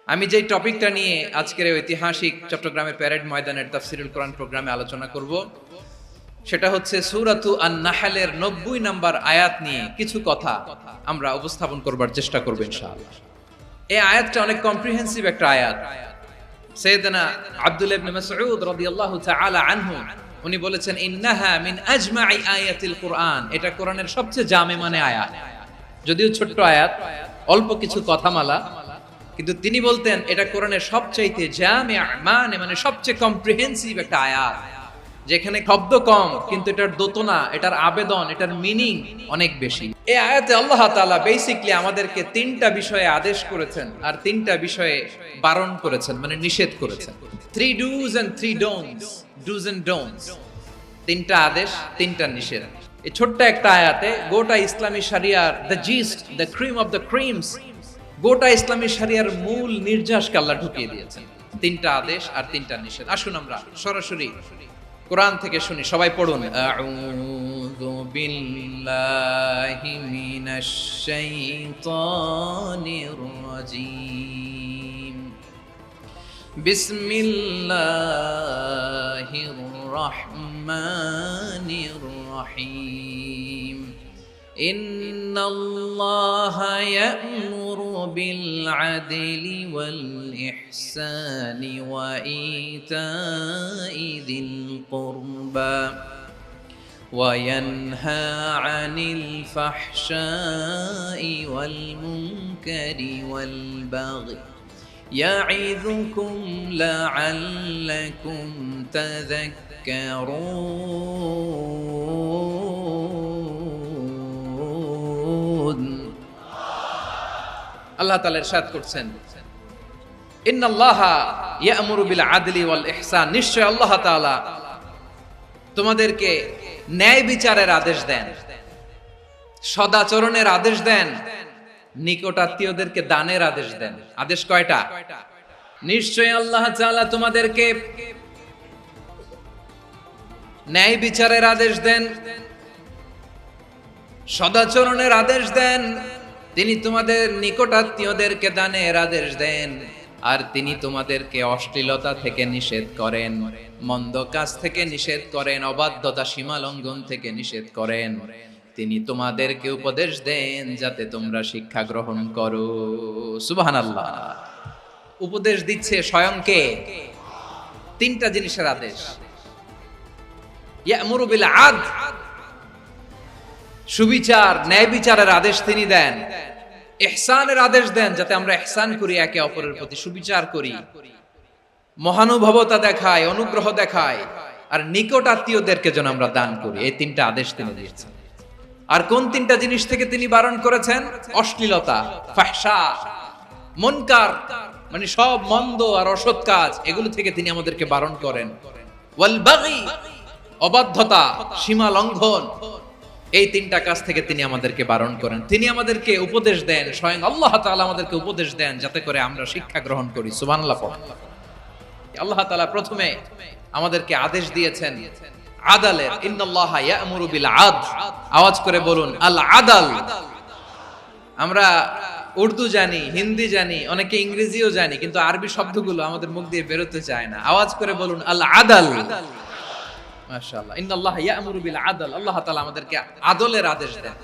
আমি যেই টপিকটা নিয়ে আজকের এই ঐতিহাসিক চট্টগ্রামের প্যারেড ময়দানের তাফসিরুল কোরআন প্রোগ্রামে আলোচনা করব সেটা হচ্ছে সূরাতু আন-নাহলের 90 নম্বর আয়াত নিয়ে কিছু কথা আমরা উপস্থাপন করবার চেষ্টা করব ইনশাআল্লাহ। এই আয়াতটা অনেক কম্প্রিহেন্সিভ একটা আয়াত। সাইয়েদনা আব্দুল্লাহ ইবনে মাসউদ রাদিয়াল্লাহু তাআলা আনহু উনি বলেছেন ইন্নাহা মিন আজমাই আয়াতিল কোরআন, এটা কোরআনের সবচেয়ে জামে মানে আয়াত। যদিও ছোট্ট আয়াত, অল্প কিছু কথামালা, কিন্তু তিনি বলতেন এটা কোরআনের সবচাইতে জামে মানে সবচেয়ে কম্প্রিহেন্সিভ একটা আয়াত, যেখানে শব্দ কম কিন্তু এটার দোতনা, এটার আবেদন, এটার মিনিং অনেক বেশি। এই আয়াতে আল্লাহ তাআলা বেসিক্যালি আমাদেরকে তিনটা বিষয়ে আদেশ করেছেন আর তিনটা বিষয়ে বারণ করেছেন, মানে নিষেধ করেছেন। 3 do's and 3 don'ts, do's and don'ts, তিনটা আদেশ, তিনটা নিষেধ। এই ছোট্ট একটা আয়াতে গোটা ইসলামী শরিয়ার the gist, the cream of the creams, গোটা ইসলামী শরিয়ার মূল নির্যাসকে আল্লাহ ঢুকিয়ে দিয়েছেন। তিনটা আদেশ আর তিনটা নিষেধ। আসুন আমরা সরাসরি কোরআন থেকে শুনি, সবাই পড়ুন। আউযু বিল্লাহি মিনাশ শাইতানির রাজীম। বিসমিল্লাহির রহমানির রহিম। ইন্নাল্লাহা ইয়া'মুরু বিল আদলি ওয়াল ইহসানি ওয়া ইতাই যিল কুরবা ওয়া ইয়ানহা আনিল ফাহশাই ওয়াল মুনকারি ওয়াল বাগই ইয়া'iযুকুম লা'আল্লাকুম তাযাক্কারুন। আল্লাহ তাআলা ইরশাদ করছেন, ইন্নাল্লাহা ইয়া'মুরু বিল আদলি ওয়াল ইহসান, নিশ্চয় আল্লাহ তাআলা তোমাদেরকে ন্যায় বিচারের আদেশ দেন, সদাচরণের আদেশ দেন, নিকটাত্মীয়দেরকে দানের আদেশ দেন। আদেশ কয়টা? নিশ্চয় আল্লাহ তাআলা তোমাদেরকে ন্যায় বিচারের আদেশ দেন, সদাচরণের আদেশ দেন, তিনি তোমাদের নিকটাত্মীয়দেরকে দানের আদেশ দেন, আর তিনি তোমাদেরকে অশ্লীলতা থেকে নিষেধ করেন, মন্দ কাজ থেকে নিষেধ করেন, অবাধ্যতা সীমা লঙ্ঘন থেকে নিষেধ করেন। তিনি তোমাদেরকে উপদেশ দেন যাতে তোমরা শিক্ষা গ্রহণ করো। সুবহানাল্লাহ। উপদেশ দিচ্ছে স্বয়ং কে? তিনটা জিনিসের আদেশ। ইয়া'মুরু বিল আদল, সুবিচার, ন্যায় বিচারের আদেশ তিনি দেন। ইহসানের আদেশ দেন, যাতে আমরা ইহসান করি, একে অপরের প্রতি সুবিচার করি, মহানুভবতা দেখাই, অনুগ্রহ দেখাই, আর নিকট আত্মীয়দেরকে যেন আমরা দান করি। এই তিনটা আদেশ তিনি দিয়েছেন। আর কোন তিনটা জিনিস থেকে তিনি বারণ করেছেন? অশ্লীলতা, ফাহশা, মুনকার, মানে সব মন্দ আর অসৎ কাজ, এগুলো থেকে তিনি আমাদেরকে বারণ করেন। ওয়াল বাগি, অবাধ্যতা, সীমা লঙ্ঘন, এই তিনটা কাজ থেকে তিনি আমাদেরকে বারণ করেন। তিনি আমাদেরকে উপদেশ দেন, স্বয়ং আল্লাহ তাআলা আমাদেরকে উপদেশ দেন যাতে করে আমরা শিক্ষা গ্রহণ করি। সুবহানাল্লাহ। আল্লাহ তাআলা প্রথমে আমাদেরকে আদেশ দিয়েছেন আদালের। ইন্নাল্লাহা ইয়া'মুরু বিল আদল, আওয়াজ করে বলুন আল আদাল। আমরা উর্দু জানি, হিন্দি জানি, অনেকে ইংরেজিও জানি, কিন্তু আরবি শব্দগুলো আমাদের মুখ দিয়ে বেরোতে চায় না। আওয়াজ করে বলুন আল আদাল। মাশাআল্লাহ। ইন্নাল্লাহা ইয়া'মুরু বিল আদল, আল্লাহ তাআলা আমাদেরকে আদলের আদেশ দেন।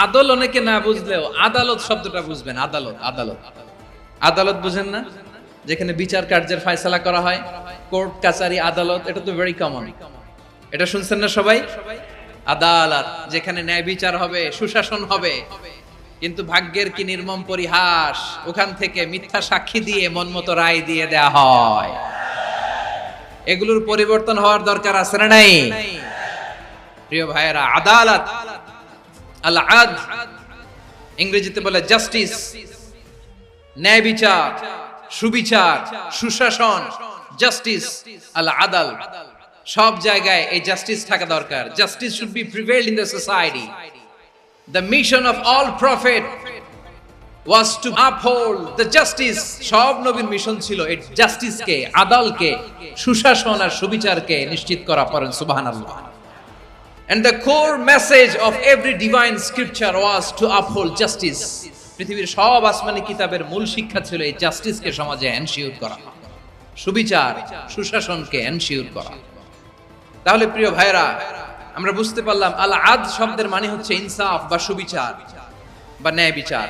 আদল অনেকে না বুঝলেও আদালত শব্দটা বুঝবেন। আদালত, আদালত, আদালত বুঝেন না? যেখানে বিচার কার্যের ফয়সালা করা হয়, কোর্ট কাচারি, আদালত, এটা তো ভেরি কমন। এটা শুনছেন না সবাই? আদালত, যেখানে ন্যায় বিচার হবে, সুশাসন হবে। কিন্তু ভাগ্যের কি নির্মম পরিহাস, ওখান থেকে মিথ্যা সাক্ষী দিয়ে মনমতো রায় দিয়ে দেয়া হয়। এগুলোর পরিবর্তন হওয়ার দরকার আছে না নাই? প্রিয় ভাইয়েরা, আদালত, আল আদল, ইংরেজিতে বলে জাস্টিস, ন্যায় বিচার, সুবিচার, সুশাসন, জাস্টিস, আল আদল, সব জায়গায় এই জাস্টিস থাকা দরকার। Justice should be prevailed in the society. The mission of all prophet was to uphold the justice. সব নবীর মিশন ছিল এই জাস্টিসকে, আদালকে, সুশাসন আর সুবিচারকে নিশ্চিত করা। পড়েন সুবহানাল্লাহ। And the core message of every divine scripture was to uphold justice. পৃথিবীর সব আসমানি কিতাবের মূল শিক্ষা ছিল এই জাস্টিসকে সমাজে এনশিওর করা, সুবিচার সুশাসনকে এনশিওর করা। তাহলে প্রিয় ভাইরা, আমরা বুঝতে পারলাম আল আদ শব্দের মানে হচ্ছে ইনসাফ বা সুবিচার বা ন্যায় বিচার।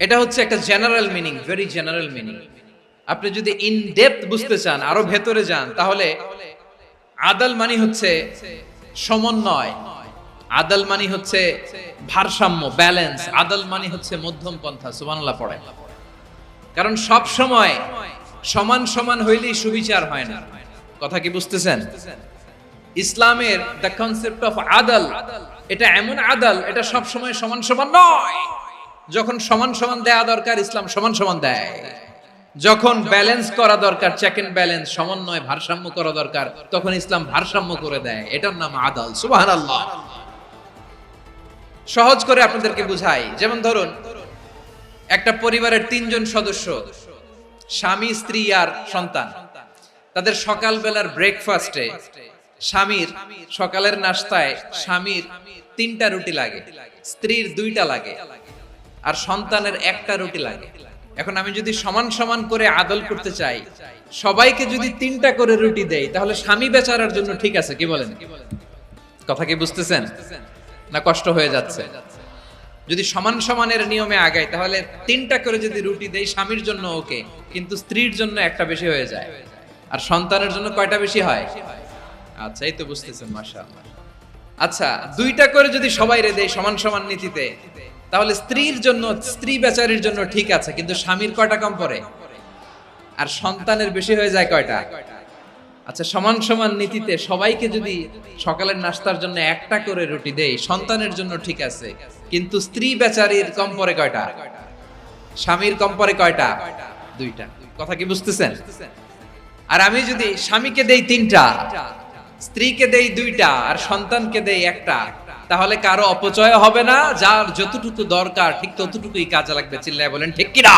এটা হচ্ছে একটা general meaning, very general meaning. আপনি যদি ইন ডেপথ বুঝতে চান, আরো ভেতরে যান, তাহলে আদাল মানে হচ্ছে সমন্বয়, আদাল মানে হচ্ছে ভারসাম্য, ব্যালেন্স। আদাল মানে হচ্ছে মধ্যম পন্থা। সুবহানাল্লাহ পড়েন। কারণ সব সময় সমান সমান হইলেই সুবিচার হয় না। কথা কি বুঝতেছেন? ইসলামের দ্য কনসেপ্ট অফ আদাল, এটা এমন আদাল, এটা সব সময় সমান সমান নয়। যখন সমান সমান দেয়া দরকার, ইসলাম সমান সমান দেয়। যখন ব্যালেন্স করা দরকার, চেক এন্ড ব্যালেন্স, সমন্বয়, ভারসাম্য করা দরকার, তখন ইসলাম ভারসাম্য করে দেয়। এটার নাম আদাল। সুবহানাল্লাহ। সহজ করে আপনাদেরকে বুঝাই। যেমন ধরুন, একটা পরিবারের 3 জন সদস্য, স্বামী, স্ত্রী আর সন্তান। তাদের সকালবেলার ব্রেকফাস্টে স্বামীর সকালের নাস্তায় স্বামীর 3টা রুটি লাগে, স্ত্রীর 2টা লাগে, আর সন্তানের 1টা রুটি লাগে। এখন আমি যদি সমান সমান করে আদল করতে চাই, সবাইকে যদি 3টা করে রুটি দেই, তাহলে স্বামী বেচারার জন্য ঠিক আছে? কি বলেন? কথা কি বুঝতেছেন না কষ্ট হয়ে যাচ্ছে? যদি সমান সমানের নিয়মে আগাই, তাহলে 3টা করে যদি রুটি দেই, স্বামীর জন্য ওকে, কিন্তু স্ত্রীর জন্য 1টা বেশি হয়ে যায়। আর সন্তানের জন্য কয়টা বেশি হয়? আচ্ছা, এই তো বুঝতেছেন, মাশাআল্লাহ। আচ্ছা, 2টা করে যদি সবাই রে দেয় সমান সমান নীতিতে, তাহলে স্ত্রীর জন্য, স্ত্রী বেচারির জন্য ঠিক আছে, কিন্তু স্বামীর কয়টা কম পড়ে? আর সন্তানের বেশি হয়ে যায় কয়টা? আচ্ছা, সমান সমান নীতিতে সবাইকে যদি সকালের নাস্তার জন্য 1টা করে রুটি দেই, সন্তানের জন্য ঠিক আছে, কিন্তু স্ত্রী বেচারির কম পড়ে কয়টা? স্বামীর কম পড়ে কয়টা? 2টা। কথা কি বুঝতেছেন? আর আমি যদি স্বামীকে দেই 3টা, স্ত্রীকে দেই 2টা, আর সন্তানকে দেই 1টা, তাহলে কারো অপচয় হবে না। যার যতটুকু দরকার ঠিক ততটুকুই কাজে লাগবে। চিল্লায় বলেন ঠিক কি না?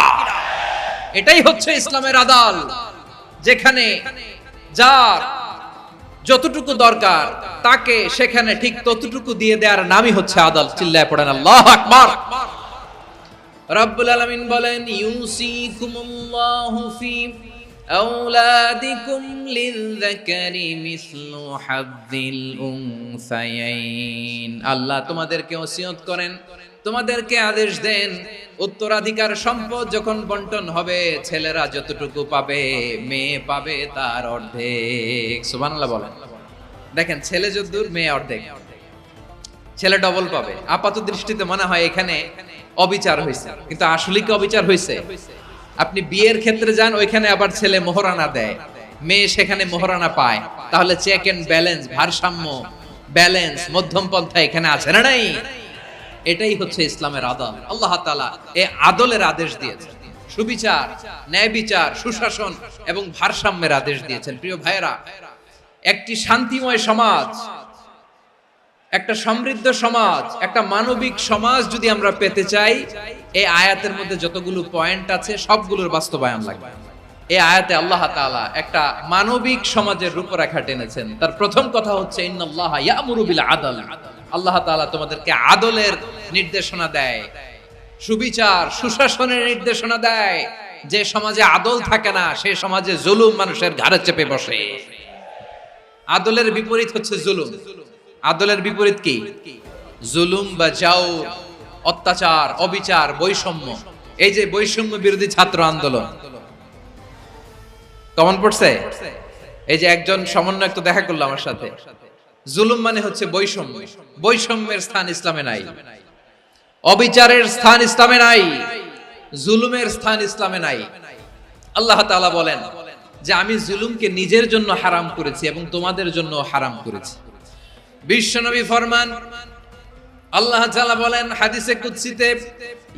এটাই হচ্ছে ইসলামের আদাল, যেখানে যার যতটুকু দরকার তাকে সেখানে ঠিক ততটুকু দিয়ে দেওয়ার নামই হচ্ছে আদাল। চিল্লায় পড়েন আল্লাহু আকবার। রব্বুল আলামিন বলেন, ইউসিকুমুল্লাহু ফি আওলাদিকুম লিযযাকারি মিসলু হাযযিল উনসায়াইন। আল্লাহ তোমাদেরকে ওসিয়ত করেন, তোমাদেরকে আদেশ দেন, উত্তরাধিকার সম্পদ যখন বন্টন হবে, ছেলেরা যতটুকু পাবে, মেয়ে পাবে তার অর্ধেক। সুবহানাল্লাহ বলেন। দেখেন, ছেলে যতদূর, মেয়ে অর্ধেক, ছেলে ডবল পাবে। আপাত দৃষ্টিতে মনে হয় এখানে অবিচার হয়েছে, কিন্তু আসলে কি অবিচার হয়েছে? আপনি বিয়ের ক্ষেত্রে যান, ওইখানে আবার ছেলে মোহরানা দেয়, মেয়ে সেখানে মোহরানা পায়। তাহলে চেক এন্ড ব্যালেন্স, ভারসাম্য, ব্যালেন্স, মধ্যম পন্থা এখানে আছে না নাই? এটাই হচ্ছে ইসলামের আদল। আল্লাহ তাআলা এই আদলের আদেশ দিয়েছেন, সুবিচার, ন্যায় বিচার, সুশাসন এবং ভারসাম্যের আদেশ দিয়েছেন। প্রিয় ভাইরা, একটি শান্তিময় সমাজ, একটা সমৃদ্ধ সমাজ, একটা মানবিক সমাজ যদি আমরা পেতে চাই, এই আয়াতের মধ্যে যতগুলো পয়েন্ট আছে সবগুলোর বাস্তবায়ন লাগবে। এই আয়াতে আল্লাহ তাআলা একটা মানবিক সমাজের রূপরেখা টেনেছেন। তার প্রথম কথা হচ্ছে, ইন্নাল্লাহা ইয়ামুরু বিল আদল। আল্লাহ তাআলা তোমাদেরকে আদলের নির্দেশনা দেয়, সুবিচার, সুশাসনের নির্দেশনা দেয়। যে সমাজে আদল থাকে না, সেই সমাজে জুলুম মানুষের ঘাড়ে চেপে বসে। আদলের বিপরীত হচ্ছে জুলুম। আদলের বিপরীত কি? জুলুম বা জাওর, অত্যাচার, অবিচার, বৈষম্য। এই যে বৈষম্য বিরোধী ছাত্র আন্দোলন কমন পড়ছে? এই যে একজন সমন্বয়ক তো দেখা করলো আমার সাথে। জুলুম মানে হচ্ছে বৈষম্য। বৈষম্যের স্থান ইসলামে নাই, অবিচারের স্থান ইসলামে নাই, জুলুমের স্থান ইসলামে নাই। আল্লাহ তাআলা বলেন যে আমি জুলুমকে নিজের জন্য হারাম করেছি এবং তোমাদের জন্য হারাম করেছি। বিশ্বনবী ফরমান, আল্লাহ তাআলা বলেন হাদিসে কুদসিতে,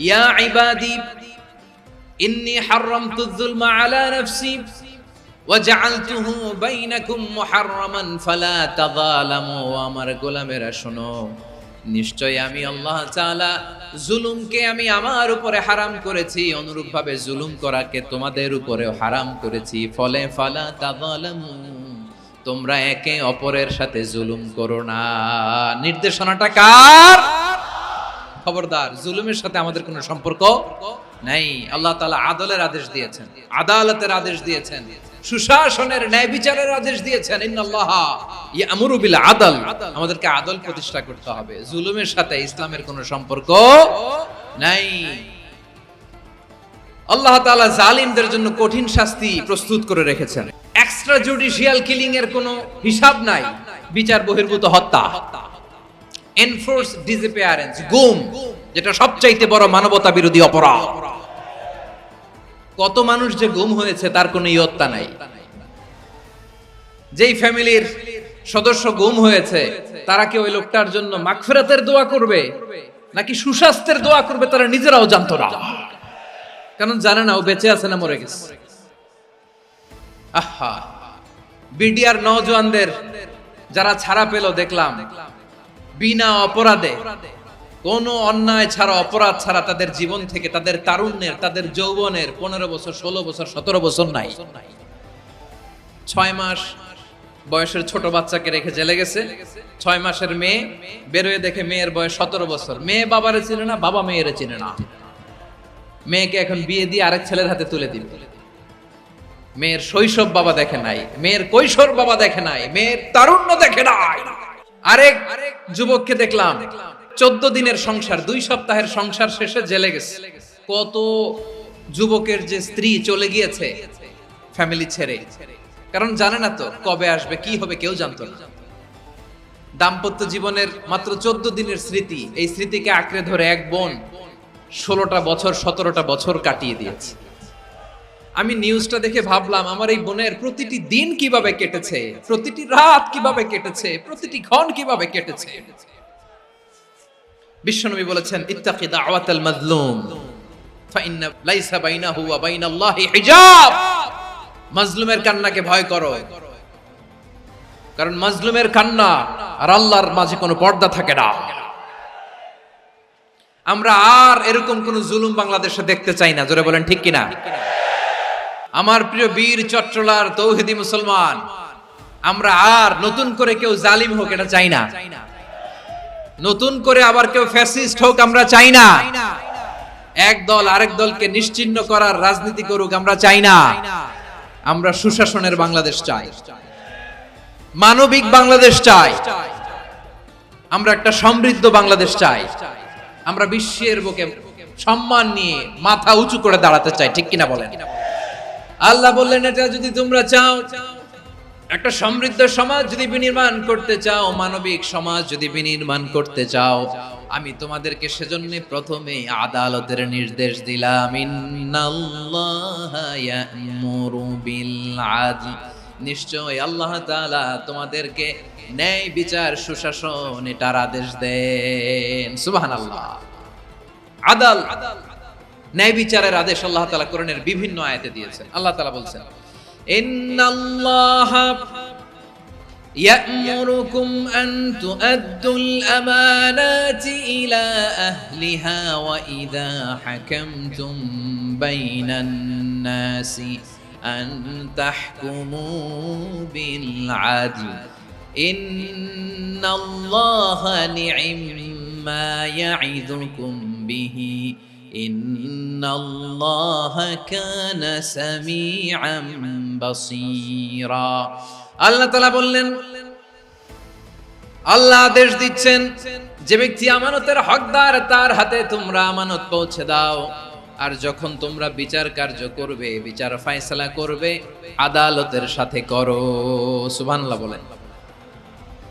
ইয়া ইবাদি ইন্নী হারামতু যুলমা আলা নাফসি ওয়া জাআলতুহু বাইনাকুম মুহাররামান ফালা তাযালামু। আমার গোলামেরা শোনো, নিশ্চয় আমি আল্লাহ তাআলা জুলুমকে আমি আমার উপরে হারাম করেছি, অনুরূপভাবে জুলুম করাকে তোমাদের উপরেও হারাম করেছি। ফলে ফালা তাযালামু, তোমরা একে অপরের সাথে জুলুম করো না। নির্দেশনাটা কার? খবরদার, জুলুমের সাথে আমাদের কোনো সম্পর্ক নাই। আল্লাহ তাআলা আদলের আদেশ দিয়েছেন, আদালতের আদেশ দিয়েছেন, সুশাসনের, ন্যায় বিচারের আদেশ দিয়েছেন। ইন্নাল্লাহা ইয়ামুরু বিল আদল, আমাদেরকে আদল প্রতিষ্ঠা করতে হবে। জুলুমের সাথে ইসলামের কোনো সম্পর্ক নাই। আল্লাহ তাআলা জালিমদের জন্য কঠিন শাস্তি প্রস্তুত করে রেখেছেন। এক্সট্রা জুডিশিয়াল কিলিং এর কোনো হিসাব নাই। বিচার বহির্ভূত হত্যা, এনফোর্স ডিসঅ্যাপিয়ারেন্স, গুম, যেটা সবচাইতে বড় মানবতা বিরোধী অপরাধ। কত মানুষ যে গুম হয়েছে তার কোনো ইয়ত্তা নাই। যেই ফ্যামিলির সদস্য গুম হয়েছে তারা কি ওই লোকটার জন্য মাগফিরাতের দোয়া করবে নাকি সুস্বাস্থ্যের দোয়া করবে তারা নিজেরাও জানতো না, কারণ জানে না ও বেঁচে আছে না মরে গেছে। আহা, বিডিআর নওজওয়ানদের যারা ছাড়া পেল দেখলাম, বিনা অপরাধে, কোন অন্যায় ছাড়া, অপরাধ ছাড়া তাদের জীবন থেকে, তাদের তারুণ্যের, তাদের যৌবনের 15 বছর, 16 বছর, 17 বছর নাই। 6 মাস বয়সের ছোট বাচ্চাকে রেখে জেলে গেছে। 6 মাসের মেয়ে বেরোয় দেখে মেয়ের বয়স 17 বছর। মেয়ে বাবারে চিনে না, বাবা মেয়েরে চিনে না। মেয়েকে এখন বিয়ে দিয়ে আরেক ছেলের হাতে তুলে দিল। মেয়ের শৈশব বাবা দেখে নাই, মেয়ের কৈশোর বাবা দেখে নাই, মেয়ের তারুণ্য দেখে নাই। আরেক যুবককে দেখলাম 14 দিনের সংসার, 2 সপ্তাহের সংসার শেষে জেলে গেছে। কত যুবকের যে স্ত্রী চলে গিয়েছে ফ্যামিলি ছেড়ে, কারণ জানে না তো কবে আসবে, কি হবে, কেউ জানতো না। দাম্পত্য জীবনের মাত্র 14 দিনের স্মৃতি, এই স্মৃতিকে আঁকড়ে ধরে এক বোন 16টা বছর, 17টা বছর কাটিয়ে দিয়েছে। আমি নিউজটা দেখে ভাবলাম, আমার এই বোনের প্রতিটি দিন কিভাবে কেটেছে, প্রতিটি রাত কিভাবে কেটেছে, প্রতিটি ক্ষণ কিভাবে কেটেছে। বিশ্বনবী বলেছেন, ইত্তাকি দাওয়াতাল মাজলুম ফাইন্না লাইসা বাইনাহু ওয়া বাইনাল্লাহি হিজাব। মাজলুমের কান্নাকে ভয় করো, কারণ মাজলুমের কান্না আর আল্লাহর মাঝে কোনো পর্দা থাকে না। আমরা আর এরকম কোন জুলুম বাংলাদেশে দেখতে চাই না। জোরে বলেন ঠিক কিনা? আমার প্রিয় বীর চট্টলার তৌহিদি মুসলমান, আমরা আর নতুন করে কেউ জালিম হোক এটা চাই না। নতুন করে আবার কেউ ফ্যাসিস্ট হোক আমরা চাই না। এক দল আরেক দলকে নিশ্চিহ্ন করার রাজনীতি করুক আমরা চাই না। আমরা সুশাসনের বাংলাদেশ চাই, মানবিক বাংলাদেশ চাই, আমরা একটা সমৃদ্ধ বাংলাদেশ চাই। আমরা বিশ্বের বুকে সম্মান নিয়ে মাথা উঁচু করে দাঁড়াতে চাই, ঠিক কিনা বলেন? আল্লাহ বললেন, এটা যদি তোমরা চাও, একটা সমৃদ্ধ সমাজ যদি বিনির্মাণ করতে চাও, মানবিক সমাজ যদি বিনির্মাণ করতে চাও, আমি তোমাদেরকে সেজন্য প্রথমে আদালতের নির্দেশ দিলাম। ইন্নাল্লাহা ইয়া'মুরু বিল আদল, নিশ্চয় আল্লাহ তাআলা তোমাদেরকে ন্যায় বিচার, সুশাসন এটার আদেশ দেন। সুবহানাল্লাহ। আদাল, ন্যায় বিচারের আদেশ আল্লাহ তাআলা কোরআনের বিভিন্ন আয়াতে দিয়েছেন। আল্লাহ তাআলা বলছেন, ইন্নাল্লাহা ইয়া'মুরুকুম আন তুআদ্দুল আমানাতি ইলা আহলিহা ওয়া ইযা হাকামতুম বাইনান নাসি আন তাহকুমু বিল আদল ইন্নাল্লাহা নি'ম্মা ইয়া'iযুকুম বিহি ইন্নাল্লাহা কানা সামিআম বাসীরা। আল্লাহ তাআলা বললেন, আল্লাহ আদেশ দিচ্ছেন, যে ব্যক্তি আমানতের হকদার তার হাতে তোমরা আমানত পৌঁছে দাও। আর যখন তোমরা বিচার কার্য করবে, বিচার ফয়সালা করবে, আদালতের সাথে করো। সুবহানাল্লাহ বলেন।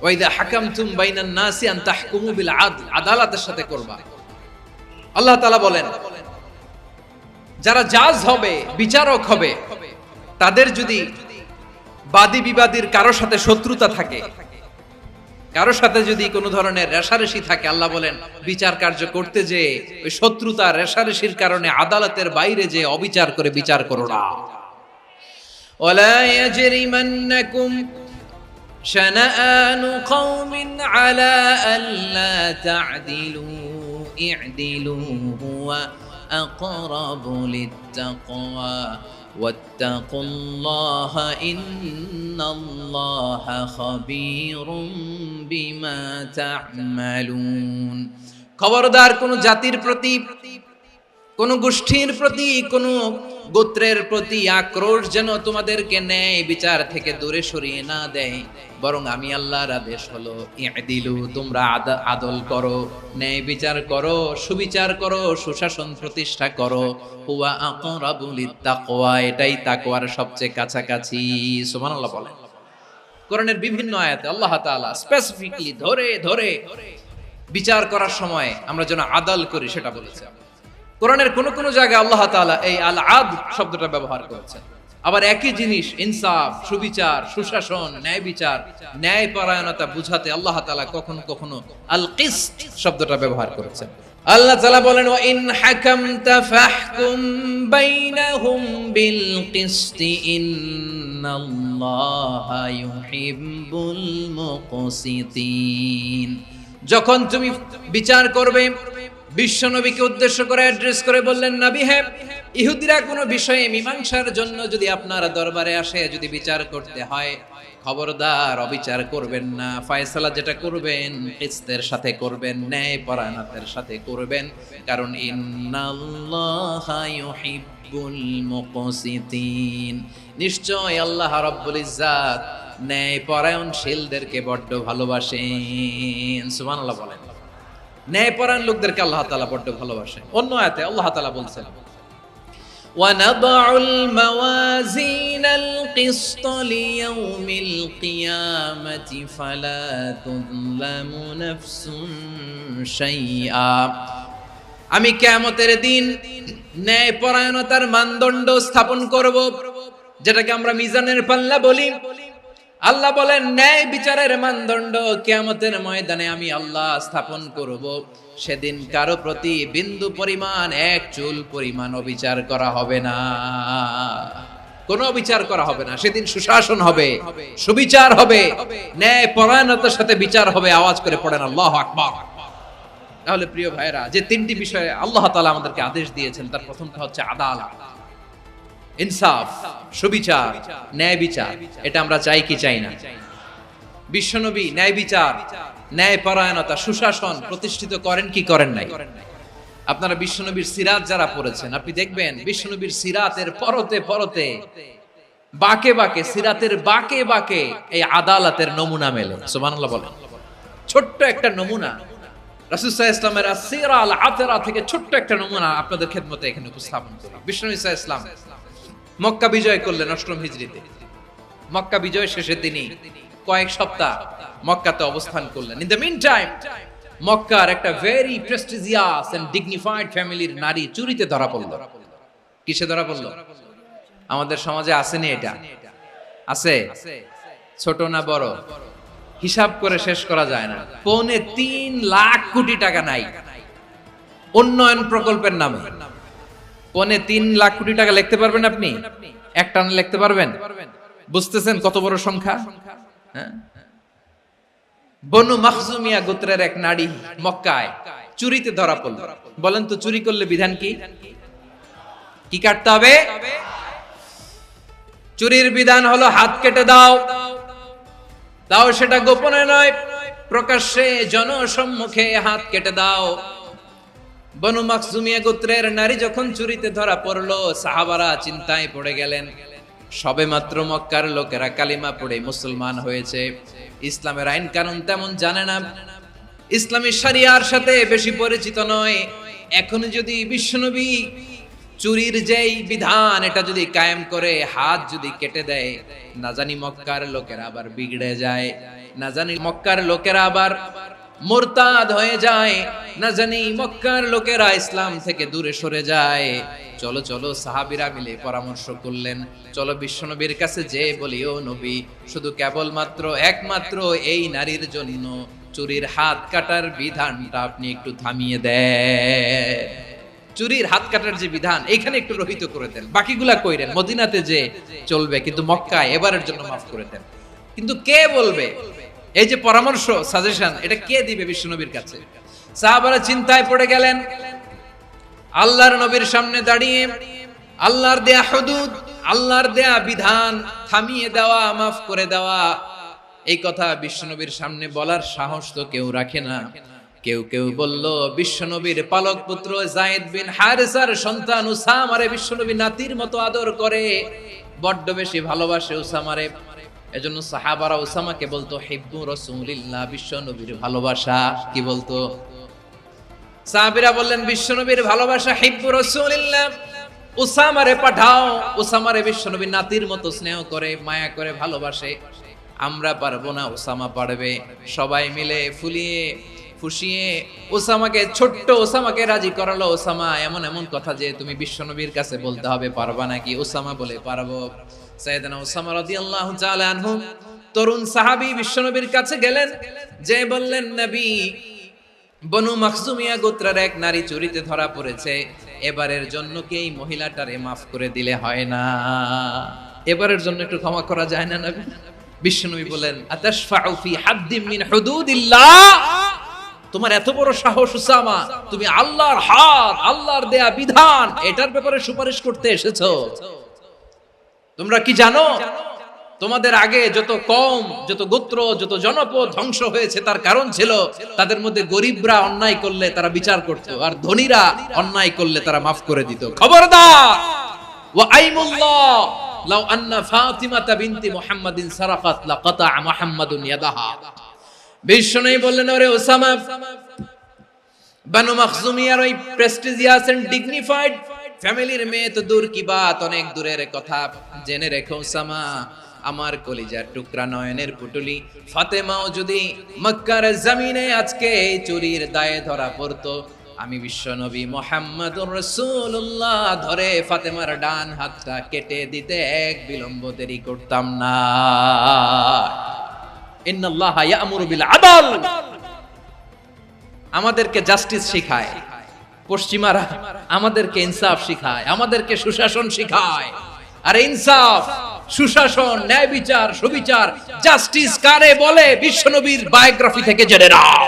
ওয়া ইযা হাকামতুম বাইনান নাসি আন তাহকুমু বিল আদল, আদালতের সাথে করবা। আল্লাহ তাআলা বলেন, যারা জাজ হবে, বিচারক হবে, তাদের যদি বাদী বিবাদীর কারোর সাথে শত্রুতা থাকে, কারোর সাথে যদি কোনো ধরনের রেষারেষি থাকে, আল্লাহ বলেন বিচার কার্য করতে যে ওই শত্রুতা রেষারেষির কারণে আদালতের বাইরে যে অবিচার করে বিচার করো না। ওয়ালা ইয়াজরিমান্নাকুম শানাআনু কওমিন আলা আল্লা তা'দিলু ই'দিলু হুয়া আকরাবু লিত্তাকওয়া ওয়াত্তাকুল্লাহা ইন্নাল্লাহা খাবীরুম বিমা তা'মালুন। খবরদার কোন জাতির প্রতি, কোন গোষ্ঠীর প্রতি, কোন গোত্রের প্রতি আক্রোশ যেন তোমাদেরকে ন্যায় বিচার থেকে দূরে সরিয়ে না দেয়, বরং আমি আল্লাহর আদেশ হলো ইদিলু, তোমরা আদল করো, ন্যায় বিচার করো, সুবিচার করো, সুশাসন প্রতিষ্ঠা করো। হুয়া আকরাবু লিত্তাকওয়া, এটাই তাকওয়ার সবচেয়ে কাছাকাছি। সুবহানাল্লাহ বলেন। কোরআনের বিভিন্ন আয়াতে আল্লাহ তাআলা স্পেসিফিকলি ধরে ধরে বিচার করার সময় আমরা যেন আদল করি সেটা বলেছেন। কোরআনের কোন কোন জায়গায় আল্লাহ তাআলা এই আল আদল শব্দটা ব্যবহার করেছেন। আবার একই জিনিস ইনসাফ, সুবিচার, সুশাসন, ন্যায় বিচার, ন্যায় পরায়ণতা বুঝাতে আল্লাহ তাআলা কখনো কখনো আল কিসত শব্দটা ব্যবহার করেছেন। আল্লাহ তাআলা বলেন ওয়া ইন হাকামতা ফাহকুম বাইনাহুম বিল কিসতি ইন্নাল্লাহা ইউহিব্বুল মুকসিতিন। যখন তুমি বিচার করবে, বিশ্বনবীকে উদ্দেশ্য করে অ্যাড্রেস করে বললেন, নবী হ্যাঁ, ইহুদিরা কোনো বিষয়ে মীমাংসার জন্য যদি আপনার দরবারে আসে, যদি বিচার করতে হয়, খবরদার অবিচার করবেন না। ফয়সালা যেটা করবেন কিসতের সাথে করবেন, ন্যায় পরায়ণতার সাথে করবেন, কারণ ইন্নাল্লাহা ইউহিব্বুল মুকসিতিন, নিশ্চয় আল্লাহ রাব্বুল ইজ্জাত ন্যায় পরায়ণশীলদেরকে বড্ড ভালোবাসেন। সুবহানাল্লাহ বলেন। ন্যায়পরায়ণ লোকদেরকে আল্লাহ তাআলা বড্ড ভালোবাসেন। অন্য আয়াতে আল্লাহ তাআলা বলছেন وَنَضَعُ الْمَوَازِينَ الْقِسْطَ لِيَوْمِ الْقِيَامَةِ فَلَا تُظْلَمُ نَفْسٌ شَيْئًا, আমি কিয়ামতের দিন ন্যায়পরায়ণতার মানদণ্ড স্থাপন করব, যেটাকে আমরা মিজানের পাল্লা বলি। আল্লাহ বলেন ন্যায় বিচারের মানদণ্ড কিয়ামতের ময়দানে আমি আল্লাহ স্থাপন করব। সেদিন কারো প্রতি বিন্দু পরিমাণ, এক চুল পরিমাণ অবিচার করা হবে না, কোনো অবিচার করা হবে না। সেদিন সুশাসন হবে, সুবিচার হবে, ন্যায় পরায়ণতার সাথে বিচার হবে। আওয়াজ করে পড়েন আল্লাহু আকবার। তাহলে প্রিয় ভাইরা, যে তিনটি বিষয়ে আল্লাহ তাআলা আমাদেরকে আদেশ দিয়েছেন, তার প্রথমটা হচ্ছে আদালত, ইনসাফ, সুবিচার, ন্যায় বিচার। এটা আমরা চাই কি চাই না? বিশ্বনবী ন্যায় বিচার, ন্যায় পরায়ণতা, সুশাসন প্রতিষ্ঠিত করেন কি করেন নাই? আপনারা বিশ্বনবীর সিরাত যারা পড়েছেন, আপনি দেখবেন বিশ্বনবীর সিরাতের পরতে পরতে, বাকে বাকে, সিরাতের বাকে বাকে এই আদালতের নমুনা মেলে। সুবহানাল্লাহ বলেন। ছোট্ট একটা নমুনা রাসূল সাল্লাল্লাহু আলাইহি ওয়াসাল্লামের আসিরা আল আতরা থেকে ছোট্ট একটা নমুনা আপনাদের খেদমতে এখানে উপস্থাপন করি। বিশ্বনবী সাল্লাল্লাহু আলাইহি ওয়াসাল্লাম মক্কা বিজয় করলেন অষ্টম হিজরিতে। মক্কা বিজয় শেষের দিনই কয়েক সপ্তাহ মক্কাতে অবস্থান করলেন। ইন দ্য মিন টাইম মক্কার একটা ভেরি প্রেস্টিজিয়াস এন্ড ডিগনিফাইড ফ্যামিলির নারী চুরিতে ধরা পড়ল। কিসে ধরা পড়ল? আমাদের সমাজে আসেনি এটা? আছে? ছোট না বড়? হিসাব করে শেষ করা যায় না। 3.25 লাখ কোটি টাকা নাই উন্নয়ন প্রকল্পের নামে। 3.25 লাখ কোটি টাকা লিখতে পারবেন আপনি? একটানে লিখতে পারবেন? বুঝতেছেন কত বড় সংখ্যা? হ্যাঁ, বনু মাখজুমিয়া গোত্রের এক নারী মক্কায় চুরিতে ধরা পড়ল। বলেন তো চুরি করলে বিধান কি? কি কাটতে হবে? চুরির বিধান হলো হাত কেটে দাও। তাও সেটা গোপনে নয়, প্রকাশ্যে জনসম্মুখে হাত কেটে দাও। বনু মাখজুমিয়া গোত্রের নারী যখন চুরিতে ধরা পড়লো, সাহাবারা চিন্তায় পড়ে গেলেন। সবেমাত্র মক্কার লোকেরা কালিমা পড়ে মুসলমান হয়েছে, ইসলামের আইন কানুন তেমন জানে না, ইসলামী শরিয়ার সাথে বেশি পরিচিত নয়। এখন যদি বিশ্বনবী চুরির যেই বিধান এটা যদি কায়েম করে হাত যদি কেটে দেয়, না জানি মক্কার লোকেরা আবার বিগড়ে যায়, না জানি মক্কার লোকেরা আবার মুরতাদ হয়ে যায়, না জানি মক্কার লোকেরা ইসলাম থেকে দূরে সরে যায়। চলো চলো সাহাবীরা মিলে পরামর্শ করলেন, চলো বিশ্বনবীর কাছে যে বলি, ও নবী, শুধু কেবলমাত্র একমাত্র এই নারীর জন্য চুরির হাত কাটার বিধানটা আপনি একটু থামিয়ে দেন। চুরির হাত কাটার যে বিধান এখানে একটু রহিত করে দেন, বাকিগুলা কইরেন মদিনাতে যে চলবে, কিন্তু মক্কায় এবারের জন্য মাফ করে দেন। কিন্তু কে বলবে? এই যে পরামর্শ, সাজেশন, এটা কে দিবে বিশ্বনবীর কাছে? সাহাবারা চিন্তায় পড়ে গেলেন। আল্লাহর নবীর সামনে দাঁড়িয়ে আল্লাহর দেয়া হুদুদ, আল্লাহর দেয়া বিধান থামিয়ে দেওয়া, মাফ করে দেওয়া, এই কথা বিশ্বনবীর সামনে বলার সাহস তো কেউ রাখে না। কেউ কেউ বলল বিশ্বনবীর পালক পুত্র যায়েদ বিন হারেসার সন্তান উসামারে বিশ্বনবী নাতির মতো আদর করে, বড্ড বেশি ভালোবাসে উসামারে। এজন্য সাহাবারা উসামাকে বলতো হিব্বু রাসূলিল্লাহ, বিশ্বনবীর ভালোবাসা। কি বলতো? সাহাবীরা বললেন বিশ্বনবীর ভালোবাসা হিব্বু রাসূলিল্লাহ, উসামারে পাঠাও। উসামারে বিশ্বনবীর নাতির মতো স্নেহ করে, মায়া করে, ভালোবাসে। আমরা পারবো না, উসামা পারবে। সবাই মিলে ফুলিয়ে ফুসিয়ে ওসামাকে, ছোট্ট ওসামাকে রাজি করালো। ওসামা এমন এমন কথা যে তুমি বিশ্বনবীর কাছে বলতে হবে, পারবা নাকি? ওসামা বলে পারবো। সাইয়েদনা ওসামা রাদিয়াল্লাহু তাআলা আনহু তরুণ সাহাবী বিশ্বনবীর কাছে গেলেন, যে বললেন নবী, বনু মাখজুমিয়া গোত্রের এক নারী চুরিতে ধরা পড়েছে, এবারের জন্য কি এই মহিলাটারে মাফ করে দিলে হয় না? এবারের জন্য একটু ক্ষমা করা যায় না নবী? বিশ্বনবী বলেন আতাশফাউ ফি হাদ্দিম মিন হুদুদিল্লাহ, তোমার এত বড় সাহস উসামা, তুমি আল্লাহর হাত, আল্লাহর দেয়া বিধান, এটার ব্যাপারে সুপারিশ করতে এসেছো? তোমরা কি জানো তোমাদের আগে যত কওম, যত গোত্র, যত জনপদ ধ্বংস হয়েছে তার কারণ ছিল তাদের মধ্যে গরিবরা অন্যায় করলে তারা বিচার করত, আর ধনীরা অন্যায় করলে তারা মাফ করে দিত। খবরদার! ওয়া আইমুল্লাহ লাউ আন্না ফাতিমাতা বিনতি মুহাম্মাদিন সারাকাত লাকাতা মুহাম্মাদুন ইয়াদাহা। বিশ্বনবী বললেন, ওরে ওসামা, বানু মাখজুমিয়ার ওই প্রেস্টিজিয়াস এন্ড ডিগনিফাইড ফ্যামিলির মেয়ে তো দূর কি বাত, অনেক দূরের কথা। জেনে রেখো ওসামা, আমার কলিজার টুকরা নয়নের পুটুলি ফাতেমাও যদি মক্কার জমিনে আজকে চুরির দায়ে ধরা পড়তো, আমি বিশ্বনবী মুহাম্মদুর রাসূলুল্লাহ ধরে ফাতেমার ডান হাতটা কেটে দিতে এক বিলম্ব দেরি করতাম না। ইন্নাল্লাহা ইয়া'মুরু বিল আদল, আমাদেরকে জাস্টিস শিখায়। পশ্চিমারা আমাদেরকে ইনসাফ শিখায়, আমাদেরকে সুশাসন শিখায়। আর ইনসাফ, সুশাসন, ন্যায় বিচার, সুবিচার, জাস্টিস কারে বলে বিশ্বনবীর বায়োগ্রাফি থেকে জেনে নাও।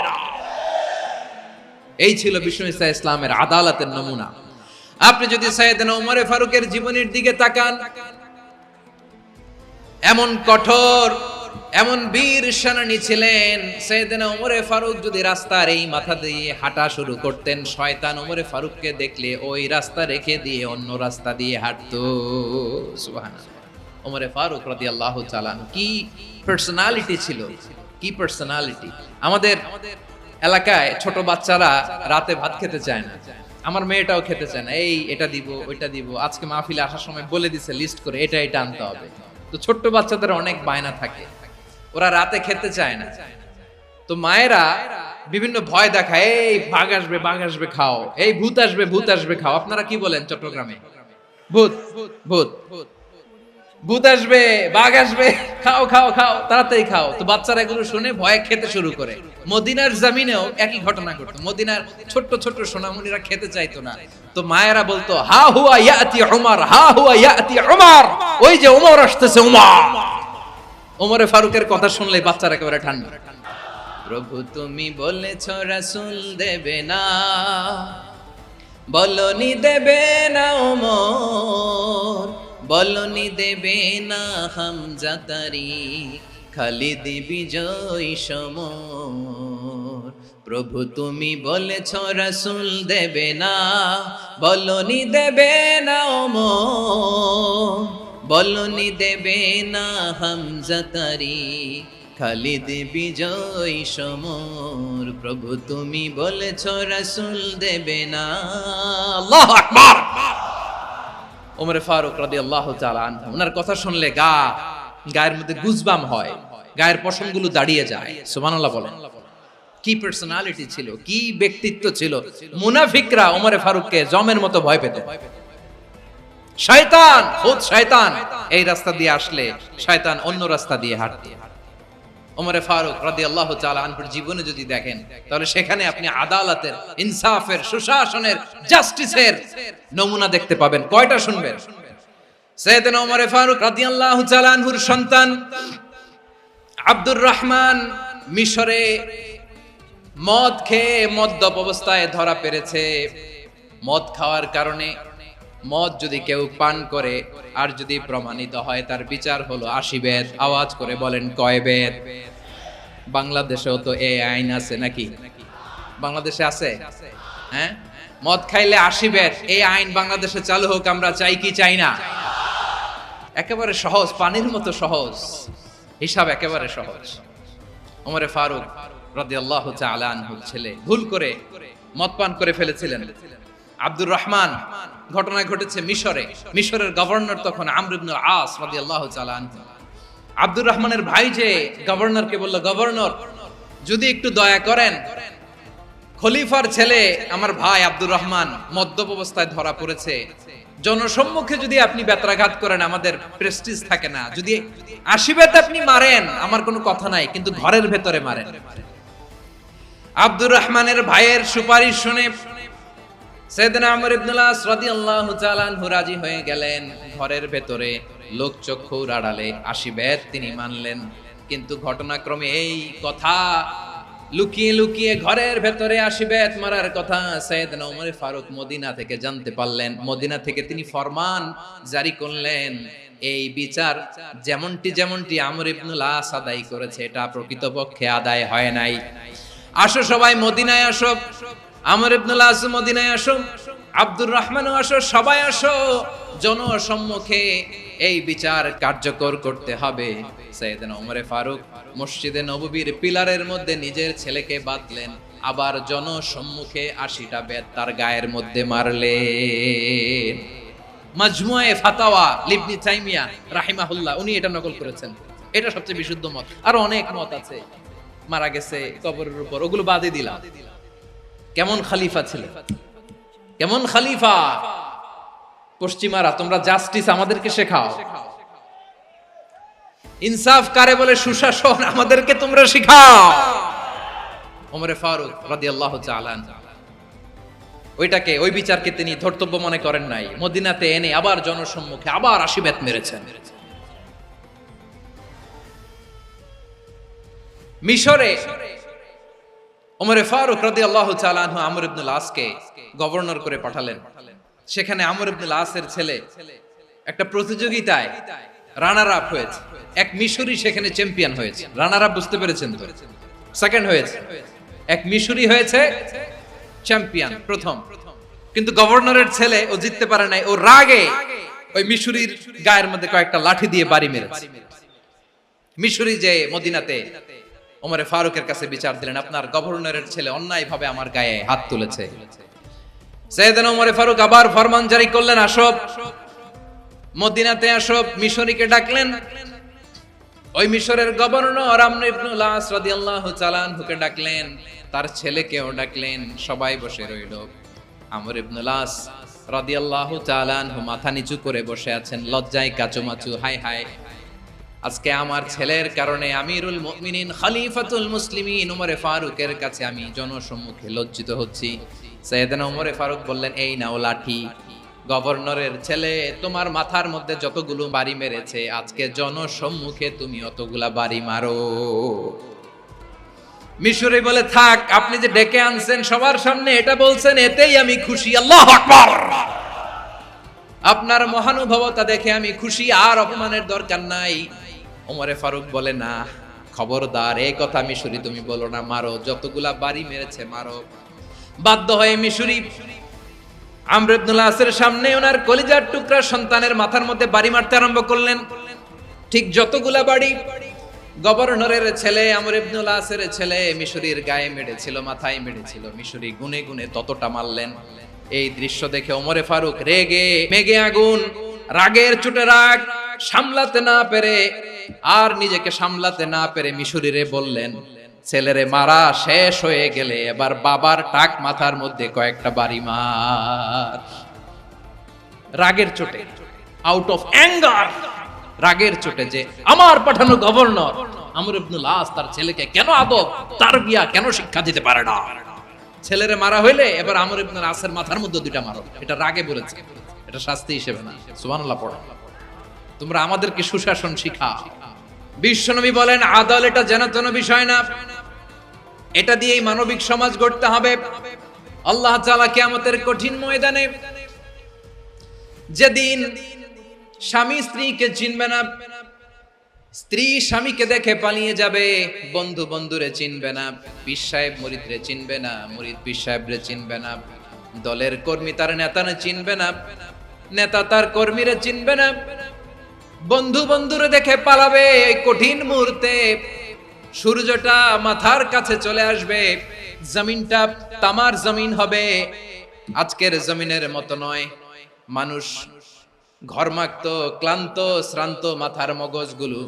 এই ছিল বিষ্ণু ঈসা ইসলামের আদালতের নমুনা। আপনি যদি সাইয়েদনা ওমর ফারুকের জীবনের দিকে তাকান, এমন কঠোর, এমন বীর সেনানী ছিলেন। সাইয়েদনা ওমর ফারুক যদি রাস্তার এই মাথা দিয়ে হাঁটা শুরু করতেন, শয়তান ওমর ফারুককে দেখলে ওই রাস্তা রেখে দিয়ে অন্য রাস্তা দিয়ে হাঁটতো। সুবহানাল্লাহ। ওমর ফারুক রাদিয়াল্লাহু তাআলা কি পার্সোনালিটি ছিল, কি পার্সোনালিটি! আমাদের এলাকায় ছোট বাচ্চারা রাতে ভাত খেতে চায় না, আমার মেয়েটাও খেতে চায় না। এই এটা দিব, ওইটা দিব, আজকে মাহফিলে আসার সময় বলে দিছে লিস্ট করে এটা এটা আনতে হবে। তো ছোট্ট বাচ্চাদের অনেক বায়না থাকে, ওরা রাতে খেতে চায় না। তো মায়েরা বিভিন্ন ভয় দেখায়, এই বাঘ আসবে, বাঘ আসবে খাও, এই ভূত আসবে, ভূত আসবে খাও। আপনারা কি বলেন চট্টগ্রামে? ভূত, ভূত, ভূত আসবে, বাঘ আসবে, খাও খাও খাও, তাড়াতাড়ি খাও। তো বাচ্চারা এগুলো শুনে ভয়ে খেতে শুরু করে। মদিনার জমিনেও একই ঘটনা ঘটতো। মদিনার ছোট্ট ছোট্ট সোনামণিরা খেতে চাইতো না। তো মায়েরা বলতো, হা হুয়া ইয়াতি উমর, হা হুয়া ইয়াতি উমর, ওই যে উমর আসতেছে, উমর। ওমরে ফারুকের কথা শুনলে বাচ্চারা একেবারে ঠান্ডা। প্রভু তুমি বলেছ রাসূল দেবে না, বলনি দেবে না ওমর, বলনি দেবে না হামজা তারিক, খালিদ বিজয় সমর। প্রভু তুমি বলেছ রাসূল দেবে না, বলনি দেবে না ওমর, বলনি দেবে না হামজা তারিক, খালিদ বিজয় সমর। প্রভু তুমি বলেছ রাসূল দেবে না। আল্লাহু আকবার। ওমর ফারুক রাদিয়াল্লাহু তাআলা আনহু, ওনার কথা শুনলে গায়ের মধ্যে গুজবাম হয়, গায়ের পশমগুলো দাঁড়িয়ে যায়। সুবহানাল্লাহ বলেন। কি পার্সোনালিটি ছিল, কি ব্যক্তিত্ব ছিল! মুনাফিকরা ওমর ফারুককে জমের মতো ভয় পেত। শয়তান, খুদ শয়তান এই রাস্তা দিয়ে আসলে শয়তান অন্য রাস্তা দিয়ে হাঁটত। ওমর ফারুক রাদিয়াল্লাহু তাআলা আনহুর জীবনে যদি দেখেন, তাহলে সেখানে আপনি আদালতের, ইনসাফের, সুশাসনের, জাস্টিসের নমুনা দেখতে পাবেন। কয়টা শুনবেন? সাইয়েদনা ওমর ফারুক রাদিয়াল্লাহু তাআলা আনহুর সন্তান আব্দুর রহমান মিশরে মদ খেয়ে মদ্যপ অবস্থায় ধরা পড়েছে। মদ খাওয়ার কারণে, মদ যদি কেউ পান করে আর যদি প্রমাণিত হয়, তার বিচার হলো 80 বেত। আওয়াজ করে বলেন কয় বেত? বাংলাদেশেও তো এই আইন আছে নাকি? বাংলাদেশে আছে? হ্যাঁ, মদ খাইলে 80 ব্যাট, এই আইন বাংলাদেশে চালু হোক, আমরা চাই কি চাই না? একেবারে সহজ, পানির মতো সহজ হিসাব, একেবারে সহজ। ওমরে ফারুক রাদিয়াল্লাহু তাআলা আনহুর ছেলে ভুল করে মদ পান করে ফেলেছিলেন। আব্দুর রহমান, ঘটনা ঘটেছে মিশরে। মিশরের গভর্নর তখন আমর ইবনুল আস রাদিয়াল্লাহু তাআলা আনহু। আব্দুর রহমানের ভাই যে গভর্নরকে বলল, গভর্নর যদি একটু দয়া করেন, খলিফার ছেলে আমার ভাই আব্দুর রহমান মদ্যপ অবস্থায় ধরা পড়েছে, জনসম্মুখে যদি আপনি বেত্রাঘাত করেন আমাদের প্রেস্টিজ থাকে না, যদি 80 বেত আপনি মারেন আমার কোনো কথা নাই, কিন্তু ঘরের ভেতরে মারেন। আব্দুর রহমানের ভাইয়ের সুপারিশ শুনে সাইয়েদনা আমর ইবনুল আস রাদিয়াল্লাহু তাআলা আনহু রাজি হয়ে গেলেন। ঘরের ভেতরে লোকচক্ষুর আড়ালে 80 বেত তিনি মানলেন। কিন্তু ঘটনাক্রমে এই কথা লুকিয়ে লুকিয়ে ঘরের ভেতরে 80 বেত মারার কথা সাইয়েদনা ওমর ফারুক মদিনা থেকে জানতে পারলেন। মদিনা থেকে তিনি ফরমান জারি করলেন, এই বিচার যেমনটি আমর ইবনুল আস আদায় করেছে এটা প্রকৃতপক্ষে আদায় হয় নাই। আসো সবাই মদিনায় আসো, আমর ইবনুল আস মদিনায় আসো, আব্দুর রহমানও আসো, সবাই আসো, জনসম্মুখে এই বিচার কার্যকর করতে হবে। সাইয়েদনা ওমর ফারুক মসজিদে নববীর পিলারের মধ্যে নিজের ছেলেকে বাঁধলেন, আবার জনসম্মুখে 80টা বেত তার গায়ের মধ্যে মারলেন। মাজমুয়ে ফাতাওয়া ইবনে তাইমিয়া রাহিমাহুল্লাহ উনি এটা নকল করেছেন। এটা সবচেয়ে বিশুদ্ধ মত, আর অনেক মত আছে। মারা গেছে কবরের উপর, ওগুলো বাদই দিলাম। কেমন খলিফা ছিলেন, কেমন খলিফা! পশ্চিমারা তোমরা জাস্টিস আমাদেরকে শেখাও, ইনসাফ কারে বলে সুশাসন আমাদেরকে তোমরা শেখাও। ওমরে ফারুক রাদিয়াল্লাহু তাআলা ওইটাকে, ওই বিচারকে তিনি ধর্তব্য মনে করেন নাই। মদিনাতে এনে আবার জনসম্মুখে আবার 80 বেত মেরেছেন। মিশরে ওমরে ফারুক রাদিয়াল্লাহু তাআলা আনহু আমর ইবনুল আসকে গভর্নর করে পাঠালেন। সেখানে আমর ইবনুল আসের ছেলে একটা প্রতিযোগিতায় রানার আপ হয়েছে। এক মিশরি সেখানে চ্যাম্পিয়ন হয়েছে। রানার আপ বুঝতে পেরেছেন তো? সেকেন্ড হয়েছে। এক মিশরি হয়েছে চ্যাম্পিয়ন, প্রথম। কিন্তু গভর্নরের ছেলে ও জিততে পারে নাই। ও রাগে ওই মিশরির গায়ের মধ্যে কয়েকটা লাঠি দিয়ে বাড়ি মেরেছে। মিশরি যে মদিনাতে ওমরে ফারুকের কাছে বিচার দিলেন, আপনার গভর্নরের ছেলে অন্যায়ভাবে আমার গায়ে হাত তুলেছে। সাইয়েদনা ওমরে ফারুক আবার ফরমান জারি করলেন, আসো মদিনাতে আসো। মিশরীকে ডাকলেন। ওই মিশরের গভর্নর আমর ইবনুল আস রাদিয়াল্লাহু তাআলা আনহুকে ডাকলেন, তার ছেলেকেও ডাকলেন। সবাই বসে রইল। আমর ইবনুল আস রাদিয়াল্লাহু তাআলা আনহু মাথা নিচু করে বসে আছেন, লজ্জায় কাচুমাচু। হায় হায়, আজকে আমার ছেলের কারণে আমিরুল মুমিনিন খলিফাতুল মুসলিমিন ওমরে ফারুকের কাছে আমি জনসম্মুখে লজ্জিত হচ্ছি। সাইয়েদনা ওমরে ফারুক বললেন, এই নাও লাঠি। গভর্নরের ছেলে তোমার মাথার মধ্যে যতগুলো বাড়ি মেরেছে, আজকে জনসম্মুখে তুমি অতগুলা বাড়ি মারো। মিশরি বলে, থাক, আপনি যে ডেকে আনছেন সবার সামনে এটা বলছেন, এতেই আমি খুশি। আল্লাহু আকবার! আপনার মহানুভবতা দেখে আমি খুশি, আর অপমানের দরকার নাই। ওমরে ফারুক বলে, না, খবরদার, এই কথা মিশরি তুমি বলো না, মারো, যতগুলা বাড়ি মেরেছে মারো। বাধ্য হয়ে মিশরি আমর ইবনুল আসের সামনে ওনার কলিজার টুকরা সন্তানের মাথার মধ্যে বাড়ি মারতে আরম্ভ করলেন। ঠিক যতগুলা বাড়ি গভর্নরের ছেলে আমর ইবনুল আসের ছেলে মিশরির গায়ে মেরেছিল, মাথায় মেরেছিল, মিশরি গুনে গুনে ততটা মারলেন। এই দৃশ্য দেখে ওমরে ফারুক রেগে মেগে আগুন, রাগের চোটে রাগ সামলাতে না পেরে, আর নিজেকে সামলাতে না পেরে মিশরিরে বললেন, ছেলেরে মারা শেষ হয়ে গেলে এবার বাবার টাক মাথার মধ্যে কয়েকটা বাড়ি মার। রাগের চোটে, আউট অফ অ্যাঙ্গার, রাগের চোটে, যে আমার পাঠানো গভর্নর আমর ইবনুল আস তার ছেলেকে কেন আদব তারবিয়া কেন শিক্ষা দিতে পারে না। ছেলেরে মারা হইলে এবার আমর ইবনুল আসের মাথার মধ্যে দুইটা মারো। এটা রাগে বলেছে, এটা শাস্তি হিসেবে না। সুবহানাল্লাহ পড়ো। তোমরা আমাদেরকে সুশাসন শিখাও। বিশ্বনবী বলেন, আদল এটা যেন তেন বিষয় না, এটা দিয়েই মানবিক সমাজ গড়তে হবে। আল্লাহ তাআলা কিয়ামতের কঠিন ময়দানে যেদিন স্বামী স্ত্রীকে চিনবে না, স্ত্রী স্বামীকে দেখে পালিয়ে যাবে, বন্ধু বন্ধুরে চিনবে না, পীর সাহেব মুরিদরে চিনবে না, মুরিদ পীর সাহেবরে চিনবে না, দলের কর্মী তার নেতারে চিনবে না, নেতা তার কর্মীরে চিনবে না, বন্ধু বন্ধুরে দেখে পালাবে। এই কঠিন মুহূর্তে সূর্যটা মাথার কাছে চলে আসবে, জমিনটা তামার জমিন হবে, আজকের জমিনের মতো নয়। মানুষ ঘর্মাক্ত, ক্লান্ত, শ্রান্ত মাথার মগজগুলো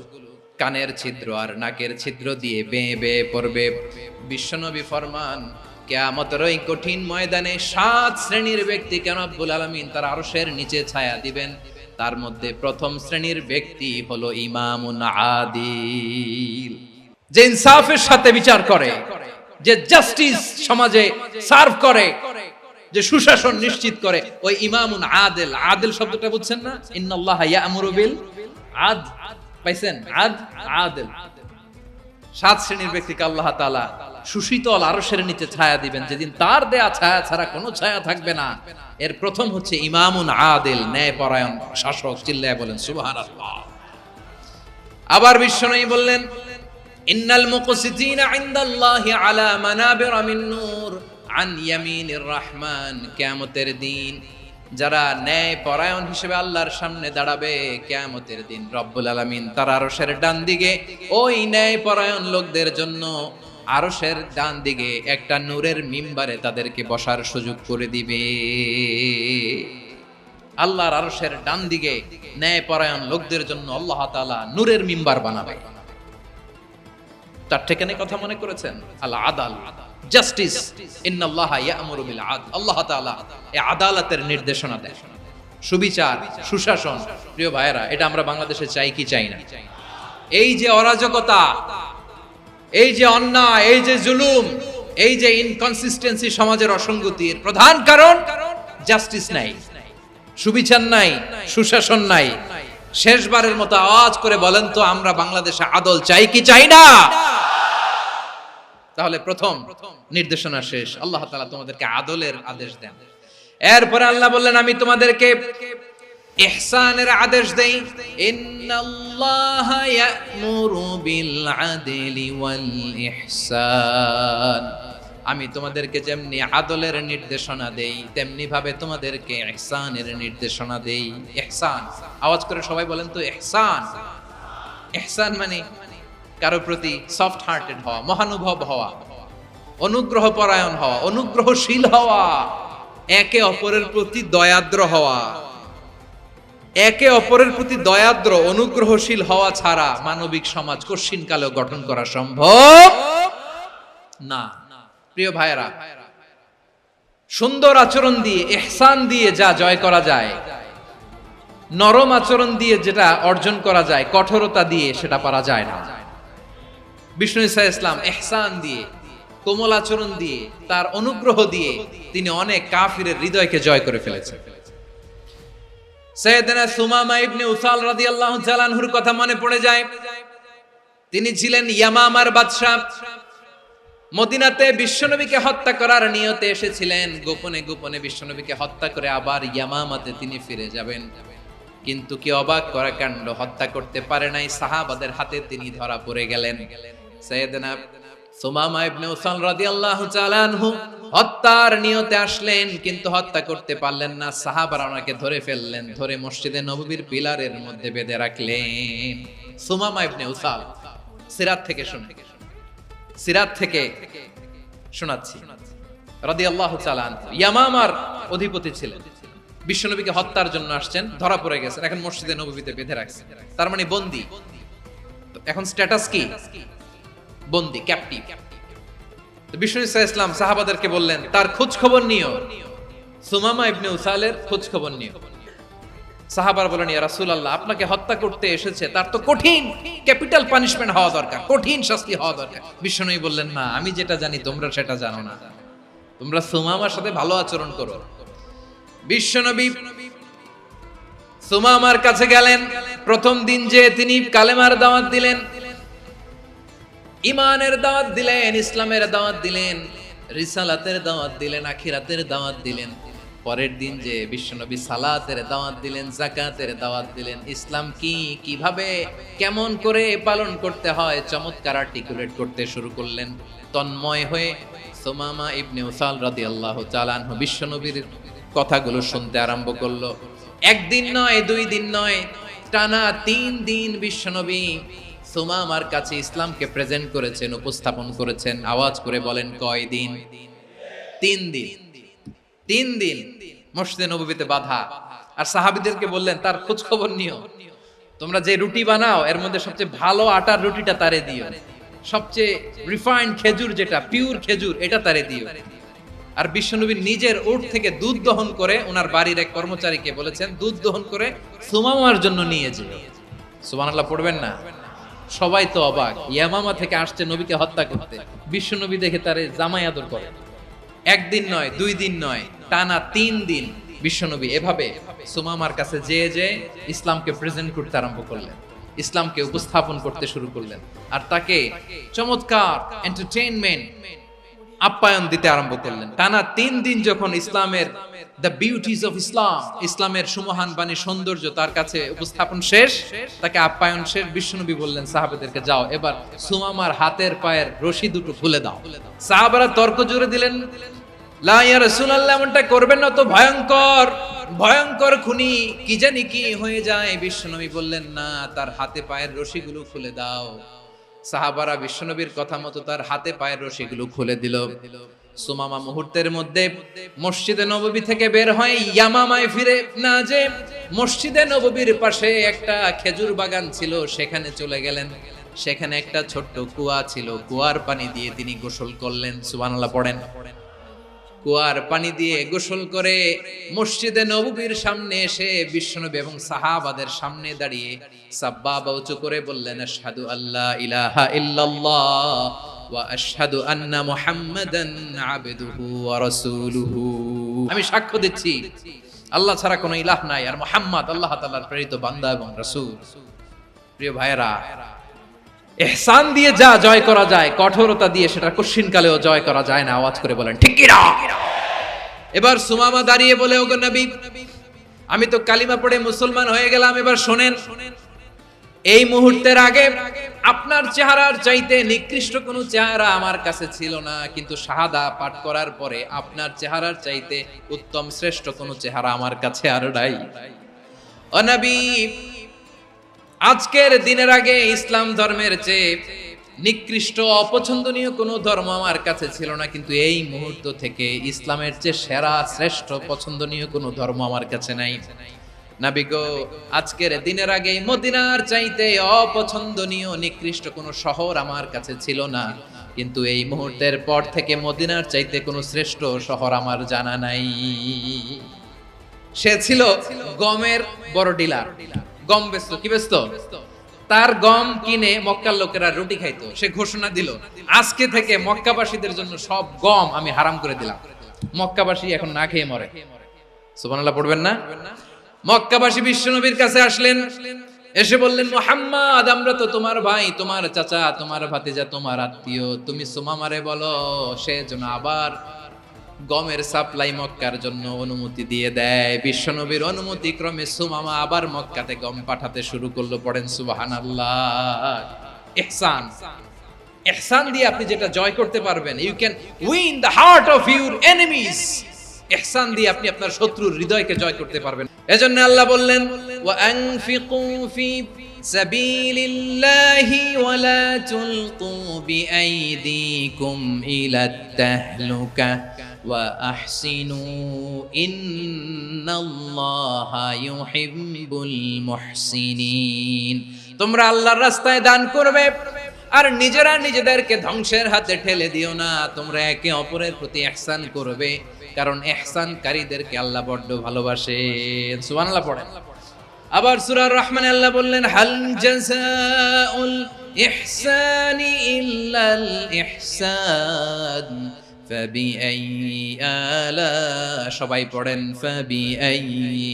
কানের ছিদ্র আর নাকের ছিদ্র দিয়ে বেয়ে বেয়ে পড়বে। বিশ্বনবী ফরমান, কিয়ামতের ওই কঠিন ময়দানে 7 শ্রেণীর ব্যক্তিকে রব্বুল আলামিন তার আরশের নিচে ছায়া দিবেন। তার মধ্যে প্রথম শ্রেণীর ব্যক্তি হলো ইমামুন আদিল, যে ইনসাফের সাথে বিচার করে, যে জাস্টিস সমাজে সার্ভ করে, যে সুশাসন নিশ্চিত করে, ওই ইমামুন আদিল। আদিল শব্দটা বুঝছেন না? ইন্নাল্লাহা ইয়া'মুরু বিল আদল, পাইছেন? আদিল। 7 শ্রেণীর ব্যক্তিকে আল্লাহ তাআলা সুশীতল আরশের নিচে ছায়া দিবেন, যেদিন তার দেয়া ছায়া ছাড়া কোনো ছায়া থাকবে না। এর প্রথম হচ্ছে ইমামুন আদিল, ন্যায়পরায়ণ শাসক। চিল্লায় বলেন সুবহানাল্লাহ। আবার বিশ্বনবী বললেন, ইন্নাল মুকসিতিনা ইনদাল্লাহি আলা মানাবিরা মিন নূর আন ইয়ামিনির রহমান। কিয়ামতের দিন যারা ন্যায়পরায়ণ হিসেবে আল্লাহর সামনে দাঁড়াবে, কিয়ামতের দিন রব্বুল আলামিন তার আরশের ডান দিকে ওই ন্যায়পরায়ণ লোকদের জন্য আরশের ডান দিকে একটা নূরের মিম্বারে তাদেরকে বসার সুযোগ করে দিবে। আল্লাহর আরশের ডান দিকে ন্যায়পরায়ণ লোকদের জন্য আল্লাহ তাআলা নূরের মিম্বার বানাবে। তার ঠিকানে কথা মনে করেছেন? আল আদাল, জাস্টিস। ইন্নাল্লাহা ইয়া'মুরু বিল আদল। আল্লাহ তাআলা এই আদালতের নির্দেশনা দেন, সুবিচার, সুশাসন। প্রিয় ভাইয়েরা, এটা আমরা বাংলাদেশে চাই কি চাই না? এই যে অরাজকতা, এই যে অন্যায়, এই যে জুলুম, এই যে ইনকনসিস্টেন্সি সমাজের অসঙ্গতির প্রধান কারণ জাস্টিস নাই, সুবিচার নাই, সুশাসন নাই। শেষবারের মতো আওয়াজ করে বলেন তো, আমরা বাংলাদেশে আদল চাই কি চাই না? তাহলে প্রথম নির্দেশনা শেষ। আল্লাহ তাআলা তোমাদেরকে আদলের আদেশ দেন। এরপরে আল্লাহ বললেন, আমি তোমাদেরকে ইহসানের আদেশ দেই। ইন্নাল্লাহা ইয়া'মুরু বিল আদলি ওয়াল ইহসান। আমি তোমাদেরকে যেমনি আদলের নির্দেশনা দেই, তেমনি ভাবে তোমাদেরকে ইহসানের নির্দেশনা দেই। ইহসান, আওয়াজ করে সবাই বলেন তো ইহসান। ইহসান মানে কারো প্রতি সফট হার্টেড হওয়া, মহানুভব হওয়া, অনুগ্রহ পরায়ণ হওয়া, অনুগ্রহশীল হওয়া, একে অপরের প্রতি দয়াদ্র হওয়া। একে অপরের প্রতি দয়াদ্র, অনুগ্রহশীল হওয়া ছাড়া মানবিক সমাজ কশিনকালেও গঠন করা সম্ভব না। প্রিয় ভাইয়েরা, সুন্দর আচরণ দিয়ে, ইহসান দিয়ে যা জয় করা যায়, নরম আচরণ দিয়ে যেটা অর্জন করা যায়, কঠোরতা দিয়ে সেটা পারা যায় না। বিষ্ণু ঈসা ইসলাম ইহসান দিয়ে, কোমল আচরণ দিয়ে, তার অনুগ্রহ দিয়ে তিনি অনেক কাফিরের হৃদয়কে জয় করে ফেলেছেন। সাইয়েদনা সুমামা ইবনে উসাল রাদিয়াল্লাহু তাআলা আনহুর কথা মনে পড়ে যায়। তিনি ছিলেন ইয়ামামার বাদশা। মদিনাতে বিশ্বনবীকে হত্যা করার নিয়তে এসেছিলেন। গোপনে গোপনে বিশ্বনবীকে হত্যা করে আবার ইয়ামামাতে তিনি ফিরে যাবেন। কিন্তু কি অবাক করা কাণ্ড, হত্যা করতে পারে নাই, সাহাবাদের হাতে তিনি ধরা পড়ে গেলেন। সাইয়েদনা সুমামা ইবনে উসাল রাদিয়াল্লাহু তাআলা আনহু হত্যার নিয়তে আসলেন, কিন্তু হত্যা করতে পারলেন না। সাহাবারা ওনাকে ধরে ফেললেন, ধরে মসজিদে নববীর পিলারের মধ্যে বেঁধে রাখলেন। সুমামা ইবনে উসাল, সিরাত থেকে শোনাচ্ছি, রাদিয়াল্লাহু তাআলা আনহু ইয়ামামার অধিপতি ছিলেন। বিশ্বনবীকে হত্যার জন্য আসছেন, ধরা পড়ে গেছেন, এখন মসজিদে নববীতে বেঁধে রাখছেন। তার মানে বন্দী। এখন স্ট্যাটাস কি? বন্দী, ক্যাপটিভ। তো বিষ্ণু ঈসা ইসলাম সাহাবাদেরকে বললেন, তার খোঁজ খবর নিও, সুমামা ইবনে উসালের খোঁজ খবর নিও। সাহাবারা বলেন, ইয়া রাসূলুল্লাহ, আপনাকে হত্যা করতে এসেছে, তার তো কঠিন ক্যাপিটাল পানিশমেন্ট হওয়া দরকার, কঠিন শাস্তি হওয়া দরকার। বিশ্বনবী বললেন, না, আমি যেটা জানি তোমরা সেটা জানো না, তোমরা সুমামার সাথে ভালো আচরণ করো। বিশ্বনবী সুমামার কাছে গেলেন। প্রথম দিন যে তিনি কালেমার দাওয়াত দিলেন, ইমানের দাওয়াত দিলেন, ইসলামের দাওয়াত দিলেন, রিসালাতের দাওয়াত দিলেন, আখিরাতের দাওয়াত দিলেন। পরের দিন যে বিশ্বনবী সালাতের দাওয়াত দিলেন, যাকাতের দাওয়াত দিলেন, ইসলাম কি, কিভাবে, কেমন করে পালন করতে হয় চমৎকার আর্টিকুলেট করতে শুরু করলেন। তন্ময় হয়ে সুমামা ইবনে উসাল রাদিয়াল্লাহু তাআলা আনহু বিশ্বনবীর কথাগুলো শুনতে আরম্ভ করলো। একদিন নয়, 2 দিন নয়, টানা 3 দিন বিশ্বনবী সুমামার কাছে ইসলামকে প্রেজেন্ট করেছেন, উপস্থাপন করেছেন। আওয়াজ করে বলেন, কয় দিন? 3 দিন। 3 দিন মসজিদে নববীতে বাধা। আর সাহাবীদেরকে বললেন, তার খোঁজ খবর নিও, তোমরা যে রুটি বানাও এর মধ্যে সবচেয়ে ভালো আটার রুটিটা তারে দিও, সবচেয়ে রিফাইন্ড খেজুর, যেটা পিওর খেজুর, এটা তারে দিও। আর বিশ্বনবী নিজের উট থেকে দুধ দহন করে ওনার বাড়ির এক কর্মচারীকে বলেছেন, দুধ দহন করে সুমামার জন্য নিয়ে যেও। সুবহানাল্লাহ পড়বেন না? সবাই তো অবাক, ইয়ামামা থেকে আসছে নবীকে হত্যা করতে, বিশ্বনবী দেখে তারে জামাই আদর করে। একদিন নয়, 2 দিন নয়, টানা 3 দিন বিশ্বনবী এভাবে সুমামার কাছে যে ইসলামকে প্রেজেন্ট করতে আরম্ভ করলেন, ইসলামকে উপস্থাপন করতে শুরু করলেন, আর তাকে চমৎকার এন্টারটেইনমেন্ট, আপ্যায়ন দিতে আরম্ভ করলেন। টানা 3 দিন যখন ইসলামের দ্য বিউটিজ অফ ইসলাম, ইসলামের সুমহান বাণী, সৌন্দর্য তার কাছে উপস্থাপন শেষ, তাকে আপ্যায়ন শেষ, বিশ্বনবী বললেন সাহাবাদেরকে, যাও এবার সুমামার হাতের পায়ের রশি দুটো খুলে দাও। সাহাবারা তর্ক জুড়ে দিলেন, লা ইয়া রাসূলুল্লাহ, এমনটা করবেন না, তো ভয়ঙ্কর ভয়ঙ্কর খুনি, কি জানি কি হয়ে যায়। বিশ্বনবী বললেন, না, তার হাতে পায়ের রশিগুলো খুলে দাও। সাহাবারা বিশ্বনবীর কথা মতো তার হাতে পায়ের রশিগুলো খুলে দিল। সুমামা মুহূর্তের মধ্যে মসজিদে নববী থেকে বের হয়, ইয়ামামায় ফিরে না যে মসজিদে নববীর পাশে একটা খেজুর বাগান ছিল, সেখানে চলে গেলেন। সেখানে একটা ছোট্ট কুয়া ছিল, কুয়ার পানি দিয়ে তিনি গোসল করলেন। সুবহানাল্লাহ পড়েন। কুয়ার পানি দিয়ে গোসল করে মসজিদে নববীর সামনে এসে বিশ্বনবী এবং সাহাবাদের সামনে দাঁড়িয়ে সাব্বাবা উঁচু করে বললেন, আশহাদু আল্লা ইলাহা ইল্লাল্লাহ ওয়া আশহাদু আন্না মুহাম্মাদান আবদুহু ওয়া রাসূলুহু। আমি সাক্ষ্য দিচ্ছি আল্লাহ ছাড়া কোনো ইলাহ নাই, আর মুহাম্মদ আল্লাহ তাআলার প্রেরিত বান্দা এবং রাসূল। প্রিয় ভাইয়েরা, ইহসান দিয়ে যা জয় করা যায়, কঠোরতা দিয়ে সেটা কঠিনকালেও জয় করা যায় না। আওয়াজ করে বলেন, ঠিক কি না? এবার সুমামা দাঁড়িয়ে বলে, ওগো নবী, আমি তো কালিমা পড়ে মুসলমান হয়ে গেলাম, এবার শোনেন, এই মুহূর্তের আগে আপনার চেহারার চাইতে নিকৃষ্ট কোনো চেহারা আমার কাছে ছিল না, কিন্তু শাহাদা পাঠ করার পরে আপনার চেহারার চাইতে উত্তম শ্রেষ্ঠ কোনো চেহারা আমার কাছে আর নাই। ও নবী, আজকের দিনের আগে ইসলাম ধর্মের চেয়ে নিকৃষ্ট অপছন্দনীয় কোনো ধর্ম আমার কাছে ছিল না, কিন্তু এই মুহূর্ত থেকে ইসলামের চেয়ে সেরা শ্রেষ্ঠ পছন্দনীয় কোনো ধর্ম আমার কাছে নাই। নবী গো, আজকের দিনের আগে মদিনার চাইতে অপছন্দনীয় নিকৃষ্ট কোনো শহর আমার কাছে ছিল না, কিন্তু এই মুহূর্তের পর থেকে মদিনার চাইতে কোনো শ্রেষ্ঠ শহর আমার জানা নাই। সে ছিল গমের বড় ডিলার, গম বেচতো। কি বেচতো? তার গম কিনে মক্কার লোকেরা রুটি খাইতো। সে ঘোষণা দিল, আজকে থেকে মক্কাবাসীদের জন্য সব গম আমি হারাম করে দিলাম, মক্কাবাসী এখন না খেয়ে মরে। সুবহানাল্লাহ পড়বেন না? মক্কাবাসী বিশ্বনবীর কাছে আসলেন, এসে বললেন, মুহাম্মদ, আমরা তো তোমার ভাই, তোমার চাচা, তোমার ভাতিজা, তোমার আত্মীয়, তুমি সুমামারে বলো সে যেন আবার গমের সাপ্লাই মক্কার জন্য অনুমতি দিয়ে দেয়। বিশ্বনবীর অনুমতি ক্রমে সুমামা আবার মক্কাতে গম পাঠাতে শুরু করলো। পড়েন সুবহানাল্লাহ। ইহসান, ইহসান দিয়ে আপনি যেটা জয় করতে পারবেন, you can win the heart of your enemies. ইহসান দিয়ে আপনি আপনার শত্রুর হৃদয়কে জয় করতে পারবেন। এজন্য আল্লাহ বললেন, ওয়া আনফিকু ফি সাবিলিল্লাহি ওয়া লা তুলকু বিআইদিকুম ইলাত তাহলুকা ওয়া আহসিনু ইন্নাল্লাহা ইউহিব্বুল মুহসিনিন। তোমরা আল্লাহর রাস্তায় দান করবে আর নিজেরা নিজেদেরকে ধ্বংসের হাতে ঠেলে দিও না। তোমরা একে অপরের প্রতি ইহসান করবে, কারণ ইহসানকারীদেরকে আল্লাহ বড় ভালোবাসেন। সুবহানাল্লাহ পড়েন। আবার সূরা রহমানে আল্লাহ বললেন, হাল জাযাউল ইহসানি ইল্লাল ইহসান ফাবিআইয়ি আলা, সবাই পড়েন, ফাবিআইয়ি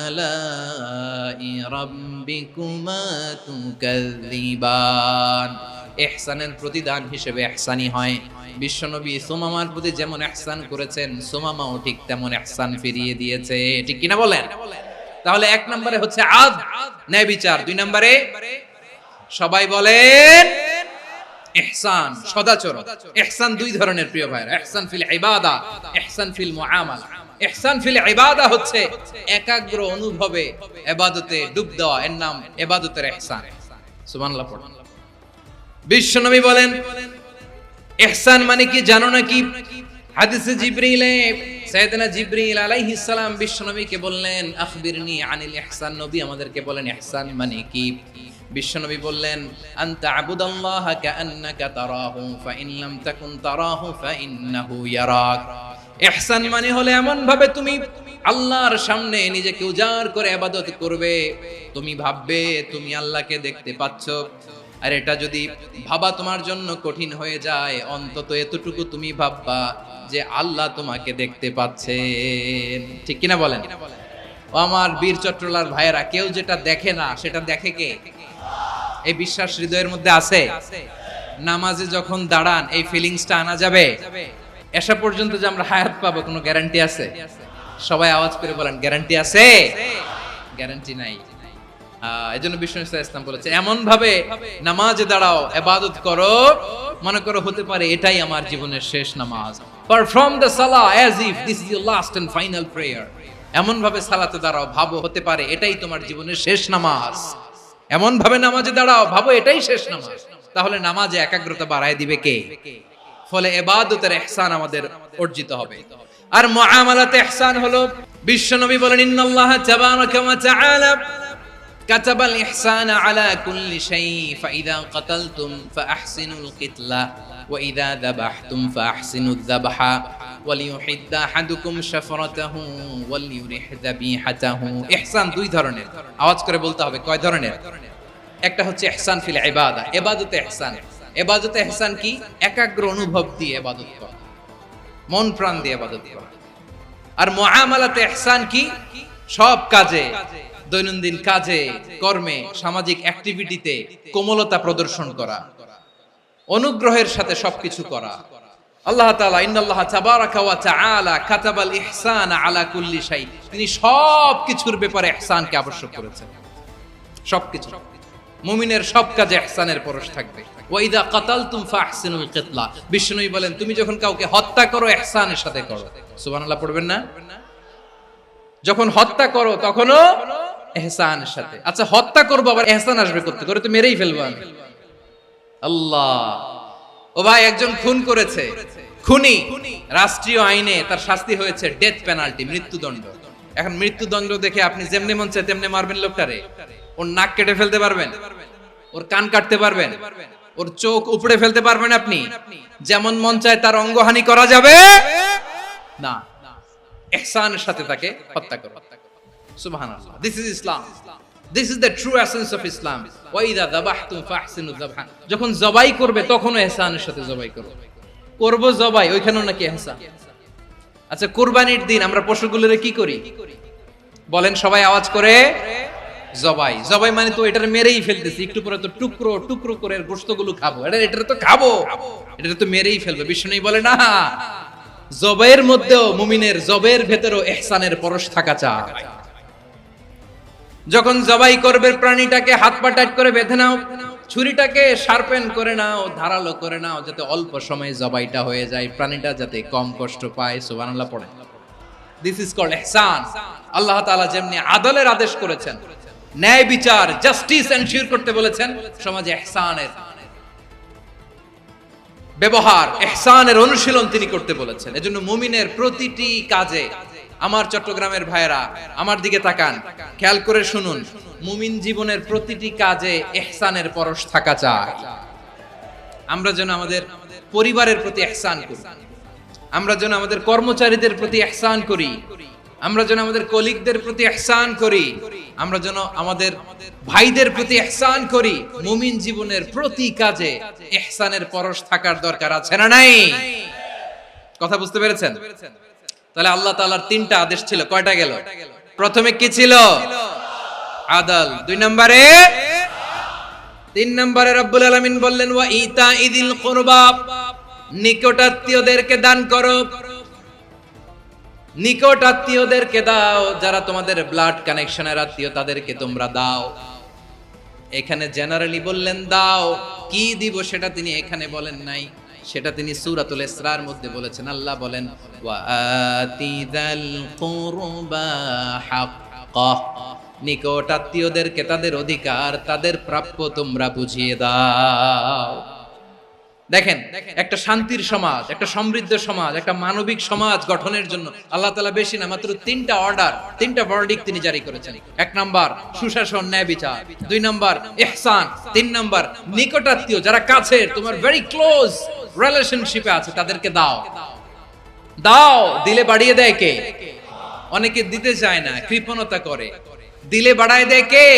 আলাই রাব্বিকুমা তুকাযযিবান। ইহসানের প্রতিদান হিসেবে ইহসানি হয়। বিশ্বনবী সুমামার প্রতি যেমন ইহসান করেছেন, সুমামাও ঠিক তেমন ইহসান ফিরিয়ে দিয়েছে। ঠিক কিনা বলেন? তাহলে এক নম্বরে হচ্ছে আদ, ন্যায় বিচার। দুই নম্বরে সবাই বলেন ইহসান, সদাচরণ। ইহসান দুই ধরনের প্রিয় ভাইরা, ইহসান ফিল ইবাদা, ইহসান ফিল মুআমালা। ইহসান ফিল ইবাদা হচ্ছে একাগ্র অনুভবে ইবাদতে ডুব দেওয়া, এর নাম ইবাদতের ইহসান। সুবহানাল্লাহ পড়ুন। বিশ্বনবী বলেন ইহসান মানে কি জানো নাকি? হাদিসে জিবরিলে সাইয়েদনা জিবরিল আলাইহিস সালাম বিশ্বনবীকে বললেন আখবিরনি আনিল ইহসান। নবী আমাদেরকে বলেন ইহসান মানে কি? বিশ্বনবী বললেন আনতা আবুদাল্লাহা কাআন্নাকা তারাহু ফাইন লাম তাকুন তারাহু ফাইন্নাহু ইয়ারাক। ইহসান মানে হলো এমন ভাবে তুমি আল্লাহর সামনে নিজেকে উজাড় করে ইবাদত করবে, তুমি ভাববে তুমি আল্লাহকে দেখতে পাচ্ছ। আর এটা যদি ভাবা তোমার জন্য কঠিন হয়ে যায়, অন্তত এতটুকু তুমি ভাববা যে আল্লাহ তোমাকে দেখতে পাচ্ছেন। ঠিক কিনা বলেন? ও আমার বীর চট্টলার ভাইয়েরা, কেউ যেটা দেখে না সেটা দেখে কে? এই বিশ্বাস হৃদয়ের মধ্যে আছে? নামাজে যখন দাঁড়ান এই ফিলিংসটা আনা যাবে? এসা পর্যন্ত যে আমরা হায়াত পাবো কোনো গ্যারান্টি আছে? সবাই আওয়াজ করে বলেন গ্যারান্টি আছে? গ্যারান্টি নাই। এজন্য বিষ্ণু ইসলাম বলেছে এমন ভাবে নামাজে দাঁড়াও, ইবাদত করো, মনে করো হতে পারে এটাই আমার জীবনের শেষ নামাজ। পারফর্ম দ্য সালাহ as if this is your last and final prayer. এমন ভাবে সালাতে দাঁড়াও, ভাবো হতে পারে এটাই তোমার জীবনের শেষ নামাজ। এমন ভাবে নামাজে দাঁড়াও, ভাবো এটাই শেষ নামাজ। তাহলে নামাজে একাগ্রতা বাড়ায় দিবে কে? ফলে ইবাদতের ইহসান আমাদের অর্জিত হবে। আর মুআমালাতে ইহসান হলো, বিশ্বনবী বলেন ইন্নাল্লাহা তাবারাকা ওয়া তাআলা কাতাবাল ইহসানা আলা কুল্লি শাই ফাইদা কাতালতুম ফাআহসিনুল কিতলা ওয়া ইযা যাবাহতুম ফাআহসিনুয যাবহা ওয়ালিউহিদ্দা আহাদুকুম শাফরাতাহু ওয়ালিউরিহ যাবিহাতাহু। ইহসান দুই ধরনের, আওয়াজ করে বলতে হবে কয় ধরনের? একটা হচ্ছে ইহসান ফিল ইবাদা, ইবাদতে ইহসান। ইবাদতে ইহসান কি? একাগ্র অনুভব দিয়ে ইবাদত করা, মন প্রাণ দিয়ে ইবাদত করা। আর মুআমালাতে ইহসান কি? সব কাজে, দৈনন্দিন কাজে, কর্মে, সামাজিক অ্যাক্টিভিটিতে কোমলতা প্রদর্শন করা, অনুগ্রহের সাথে সবকিছু করা। আল্লাহ তাআলা ইন্নাল্লাহা তাবারাকা ওয়া তাআলা কাতাবাল ইহসানা আলা কুল্লি শাই, তিনি সব কিছুর ব্যাপারে ইহসানকে আবশ্যক করেছেন। সবকিছু, মুমিনের সব কাজে ইহসানের পরশ থাকবে। ওয়া ইযা কাতালতুম ফাহসিনুল কিতলা, বিষ্ণুই বলেন তুমি যখন কাউকে হত্যা করো ইহসানের সাথে করো। সুবহানাল্লাহ পড়বেন না? যখন হত্যা করো তখনও ইহসানের সাথে। আচ্ছা হত্যা করবো আবার ইহসান আসবে করতে করে তো মেরেই ফেলবো আমি। আল্লাহ, ও ভাই একজন খুন করেছে, খুনি, রাষ্ট্রীয় আইনে তার শাস্তি হয়েছে ডেথ পেনাল্টি, মৃত্যুদণ্ড। এখন মৃত্যুদণ্ড দেখে আপনি যেমনি মন চায় তেমনি মারবেন লোকটারে? ওর নাক কেটে ফেলতে পারবেন? ওর কান কাটতে পারবেন? ওর চোখ উপড়ে ফেলতে পারবেন আপনি? যেমন মন চায় তার অঙ্গহানি করা যাবে না। ইহসানের সাথে তাকে হত্যা করো। সুবহানাল্লাহ, this is Islam, this is the true essence of Islam. ওয়া ইযা যাবাহতুম ফাহসিনুয যাবহা, যখন জবাই করবে তখনও ইহসানের সাথে জবাই করো। করব জবাই, ওইখানেও নাকি ইহসান। আচ্ছা কুরবানির দিন আমরা পশুগুলোরে কি করি বলেন সবাই আওয়াজ করে? জবাই। জবাই মানে তো এটারে মেরেই ফেলতেছি, একটু পরে তো টুকরো টুকরো করে গোশতগুলো খাবো, এটা তো খাবো, এটা তো মেরেই ফেলবে। বিষ্ণু বলে না, জবাইয়ের মধ্যেও মুমিনের জবের ভেতরেও ইহসানের পরশ থাকা চাই। যখন জবাই করবে প্রাণীটাকে হাত পা টাইট করে বেঁধে নাও, ছুরিটাকে শার্পেন করে নাও, ধারালো করে নাও, যাতে অল্প সময়ে জবাইটা হয়ে যায়, প্রাণীটা যাতে কম কষ্ট পায়। সুবহানাল্লাহ পড়ে। দিস ইজ কল্ড ইহসান। আল্লাহ তাআলা যেমনি আদলের আদেশ করেছেন, ন্যায় বিচার, জাস্টিস এনশিওর করতে বলেছেন, সমাজে ইহসানের ব্যবহার, ইহসানের অনুশীলন তিনি করতে বলেছেন। এজন্য মুমিনের প্রতিটি কাজে, আমার চট্টগ্রামের ভাইয়েরা আমার দিকে তাকান, খেয়াল করে শুনুন, মুমিন জীবনের প্রতিটি কাজে ইহসানের পরশ থাকা চাই। আমরা যেন আমাদের পরিবারের প্রতি ইহসান করি, আমরা যেন আমাদের কর্মচারীদের প্রতি ইহসান করি, আমরা যেন আমাদের কলিগদের প্রতি ইহসান করি, আমরা যেন আমাদের ভাইদের প্রতি ইহসান করি। মুমিন জীবনের প্রতি কাজে ইহসানের পরশ থাকার দরকার আছে না নাই? কথা বুঝতে পেরেছেন? তাহলে আল্লাহ তাআলার তিনটা আদেশ ছিল, কয়টা গেল? প্রথমে কি ছিল? আদল। দুই নম্বরে তিন নম্বরে রব্বুল আলামিন বললেন ওয়া ইতাইদিল কুরবা, নিকটাত্মীয়দেরকে দান করো। নিকট আত্মীয়দেরকে দাও, যারা তোমাদের ব্লাড কানেকশনের আত্মীয় তাদেরকে তোমরা দাও। এখানে জেনারেলি বললেন দাও, কি দিব সেটা তিনি এখানে বলেন নাই, সেটা তিনি সূরাতুল ইসরার মধ্যে বলেছেন। আল্লাহ বলেন ওয়া আতিদাল কুরবা হাক্কাহ, নিকট আত্মীয়দেরকে তাদের অধিকার, তাদের প্রাপ্য তোমরা বুঝিয়ে দাও। দেখেন, একটা শান্তির সমাজ, একটা সমৃদ্ধ সমাজ, একটা মানবিক সমাজ গঠনের জন্য আল্লাহ তাআলা বেশি না, মাত্র তিনটা অর্ডার, তিনটা ভার্ডিক্ট তিনি জারি করেছেন। এক নাম্বার সুশাসন, ন্যায় বিচার। দুই নাম্বার ইহসান। তিন নাম্বার নিকটাত্মীয়, যারা কাছের, তোমার ভেরি ক্লোজ রিলেশনশিপে আছে, তাদেরকে দাও। দাও, দিলে বাড়িয়ে দেয় কে? অনেকে দিতে চায় না, কৃপণতা করে। দিলে বাড়ায় দেয় কে?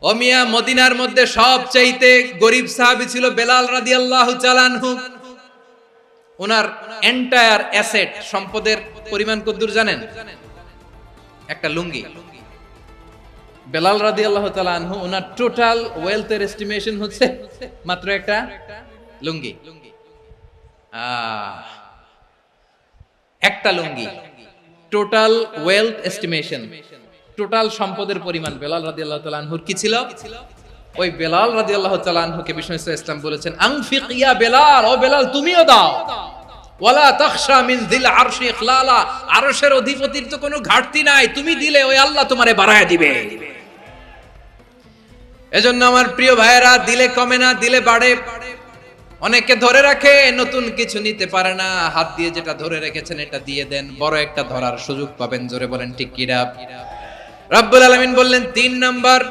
ও মিয়া, মদিনার মধ্যে সবচাইতে গরিব সাহাবী ছিল বেলাল রাদিয়াল্লাহু তাআলা আনহু। ওনার এন্টায়ার অ্যাসেট, সম্পদের পরিমাণ কতদূর জানেন? একটা লুঙ্গি। বেলাল রাদিয়াল্লাহু তাআলা আনহু, ওনার টোটাল ওয়েলথের এস্টিমেশন হচ্ছে মাত্র একটা লুঙ্গি। একটা লুঙ্গি, টোটাল ওয়েলথ এস্টিমেশন, টোটাল সম্পদের পরিমাণ বেলাল রাদিয়াল্লাহু তাআলা আনহুর কি ছিল? ওই বেলাল রাদিয়াল্লাহু তাআলা আনহুকে বিষ্ণু ইসলাম বলেছেন আনফিক ইয়া বেলাল, ও বেলাল তুমিও দাও। ওয়ালা তাখশা মিন যিল আরশি ইখলালা, আরশের অধিপতির তো কোনো ঘাটতি নাই, তুমি দিলে ওই আল্লাহ তোমারে বাড়ায় দিবে। এজন্য আমার প্রিয় ভাইয়েরা, দিলে কমে না, দিলে বাড়ে। অনেকে ধরে রাখে, নতুন কিছু নিতে পারে না, হাত দিয়ে যেটা ধরে রেখেছেন এটা দিয়ে দেন, বড় একটা ধরার সুযোগ পাবেন। জোরে বলেন ঠিক কিনা? রব্বুল আলামিন বললেন তিন নাম্বার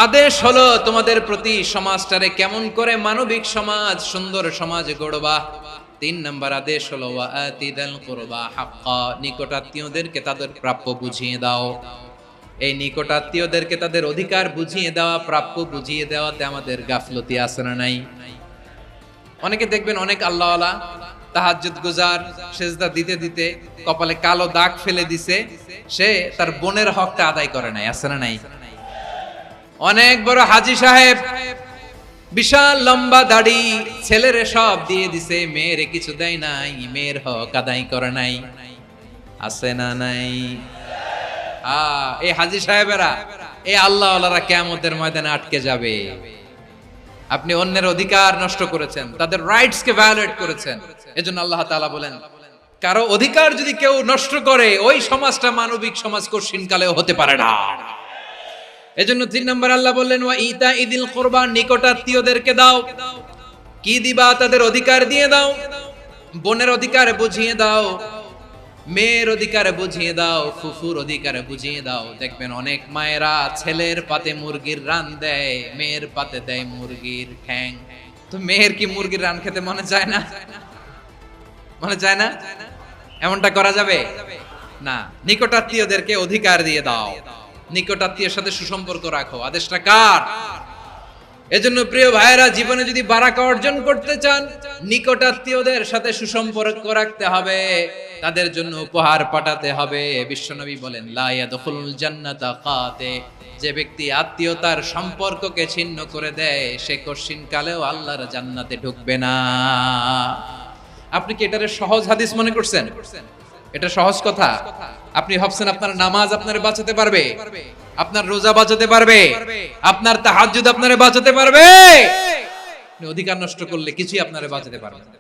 আদেশ হলো তোমাদের প্রতি সমাজটারে কেমন করে মানবিক সমাজ, সুন্দর সমাজ গড়বা। তিন নাম্বার আদেশ হলো ওয়া আতিদাল কুরবা হাক্কা, নিকটাত্মীয়দেরকে তাদের প্রাপ্য বুঝিয়ে দাও। এই নিকটাত্মীয়দেরকে তাদের অধিকার বুঝিয়ে দেওয়া, প্রাপ্য বুঝিয়ে দেওয়াতে আমাদের গাফলতি আছে না নাই? অনেকে দেখবেন অনেক আল্লাহওয়ালা, তাহাজ্জুদ গুজার, সেজদা দিতে দিতে কপালে কালো দাগ ফেলে দিছে, সে তার বোনের হকটা আদায় করে নাই, আছে না নাই? অনেক বড় হাজী সাহেব, বিশাল লম্বা দাড়ি, ছেলেরে সব দিয়ে দিছে, মেয়েরে কিছু দেয় নাই, মেয়ের হক আদায় করে নাই, আছে না নাই? এই হাজী সাহেবেরা, এই আল্লাহওয়ালারা কিয়ামতের ময়দানে আটকে যাবে। আপনি অন্যের অধিকার নষ্ট করেছেন, তাদের রাইটস কে ভায়োলেট করেছেন। এজন্য আল্লাহ তাআলা বলেন, কারো অধিকার যদি কেউ নষ্ট করে, ওই সমাজটা মানবিক সমাজ কঠিন কালেও হতে পারে না। এজন্য তিন নম্বর আল্লাহ বললেন ওয়া ইতাইদিল কুরবা, নিকটাত্মীয়দেরকে দাও। কি দিবা? তাদের অধিকার দিয়ে দাও। বোনের অধিকার বুঝিয়ে দাও, মেয়ের অধিকার বুঝিয়ে দাও, ফুফুর অধিকার বুঝিয়ে দাও। দেখবেন অনেক মায়েরা ছেলের পাতে মুরগির রান দেয়, মেয়ের পাতে দেয় মুরগির ঠ্যাং। তো মেয়ের কি মুরগির রান খেতে মনে চায় না? মনে চায় না? এমনটা করা যাবে না। নিকটাত্মীয়দেরকে অধিকার দিয়ে দাও, নিকটাত্মীয়ের সাথে সুসম্পর্ক রাখো। আদেশটা কার? এজন্য প্রিয় ভাইয়েরা, জীবনে যদি বারাকা অর্জন করতে চান, নিকটাত্মীয়দের সাথে সুসম্পর্ক রাখতে হবে, তাদের জন্য উপহার পাঠাতে হবে। বিশ্বনবী বলেন লা ইয়াদখুলুল জান্নাতা কাতে, যে ব্যক্তি আত্মীয়তার সম্পর্ককে ছিন্ন করে দেয়, সে কঠিন কালেও আল্লাহর জান্নাতে ঢুকবে না। আপনি কি এটারে সহজ হাদিস মনে করছেন? এটা সহজ কথা? আপনি ভাবছেন আপনার নামাজ আপনারে বাঁচাতে পারবে, আপনার রোজা বাঁচাতে পারবে, আপনার তাহাজ্জুদ আপনারে বাঁচাতে পারবে? অধিকার নষ্ট করলে কিছুই আপনারে বাঁচাতে পারবে না।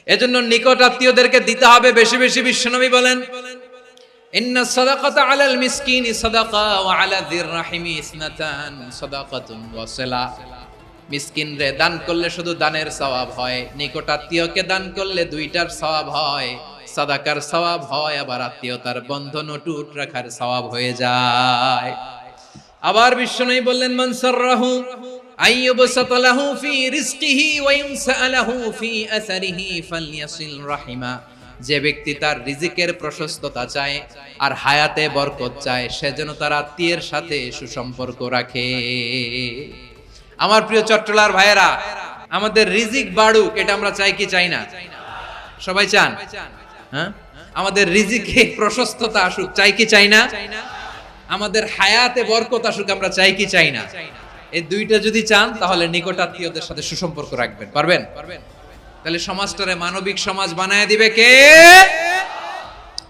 এজন্য নিকট আত্মীয়দেরকে দিতে হবে বেশি বেশি। বিশ্বনবী বলেন ইন্না সাদাকাতা আলাল মিসকিনি সাদাকা ওয়া আলা যির রাহিমি ইসনাতান সাদাকাতুন ওয়া সিলা। মিসকিনরে দান করলে শুধু দানের সওয়াব হয়, নিকট আত্মীয়কে দান করলে দুইটার সওয়াব হয়, সাদাকার সওয়াব হয়, আবার আত্মীয়তার বন্ধন অটুট রাখার সওয়াব হয়ে যায়। আবার বিশ্বনবী বললেন মান সাররাহু আইয়ুবসাতা লাহু ফি রিজকিহি ওয়া ইনসালাহু ফি আসারিহি ফালইয়াসিল রাহিমা। যে ব্যক্তি তার রিজিকের প্রশস্ততা চায় আর হায়াতে বরকত চায়, সে যেন তার আত্মীয়ের সাথে সুসম্পর্ক রাখে। আমার প্রিয় চট্টলার ভাইয়েরা, আমাদের রিজিক বাড়ুক, এটা আমরা চাই কি চাই না? সবাই চান? হ্যাঁ, আমাদের রিজিকে প্রশস্ততা আসুক, চাই কি চাই না? আমাদের হায়াতে বরকত আসুক, আমরা চাই কি চাই না? এই দুইটা যদি চান তাহলে নিকটাত্মীয়দের সাথে সুসম্পর্ক রাখবেন। পারবেন? তাহলে সমাজটারে মানবিক সমাজ বানায় দিবে কে?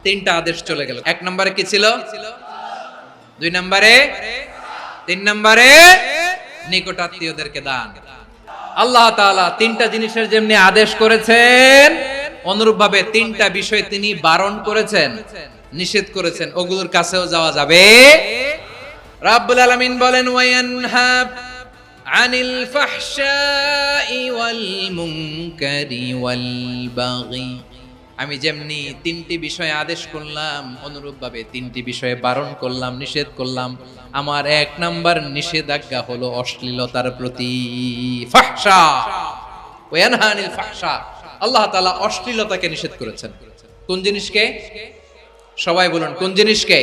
তিনটা আদেশ চলে গেল। 1 নম্বরে কি ছিল? 2 নম্বরে, 3 নম্বরে নিকটাত্মীয়দেরকে দান। আল্লাহ তাআলা তিনটা জিনিসের যেমনি আদেশ করেছেন, অনুরূপভাবে তিনটা বিষয় তিনি বারণ করেছেন, নিষেধ করেছেন। ওগুলোর কাছেও যাওয়া যাবে। রাব্বুল আলামিন বলেন, ওয়ায়ানহা আনিল ফাহশাই ওয়াল মুনকারি ওয়াল বাগি। আমি যেমনি তিনটি বিষয়ে আদেশ করলাম, অনুরূপভাবে তিনটি বিষয়ে বারণ করলাম, নিষেধ করলাম। আমার 1 নাম্বার নিষেধাজ্ঞা হলো অশ্লীলতার প্রতি। ফাহশা, ওয়ায়ানহা আনিল ফাহশা, আল্লাহ তাআলা অশ্লীলতাকে নিষেধ করেছেন। কোন জিনিসকে? সবাই বলুন, কোন জিনিসকে?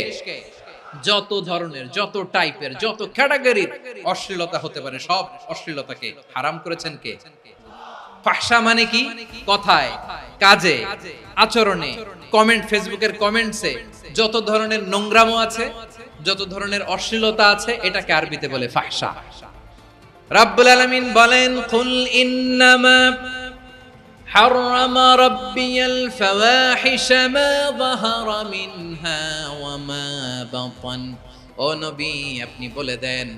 যত ধরনের, যত টাইপের, যত ক্যাটাগরির অশ্লীলতা হতে পারে সব অশ্লীলতাকে হারাম করেছেন কে? ফাহশা মানে কি? কথায়, কাজে, আচরণে, কমেন্ট, ফেসবুকের কমেন্টসে যত ধরনের নোংরামো আছে, যত ধরনের অশ্লীলতা আছে, এটাকে আরবিতে বলে ফাহশা। রাব্বুল আলামিন বলেন, কুল ইন্নামা حرم ربي الفواحش ما ظهر منها وما بطن। ও নবী, আপনি বলে দেন,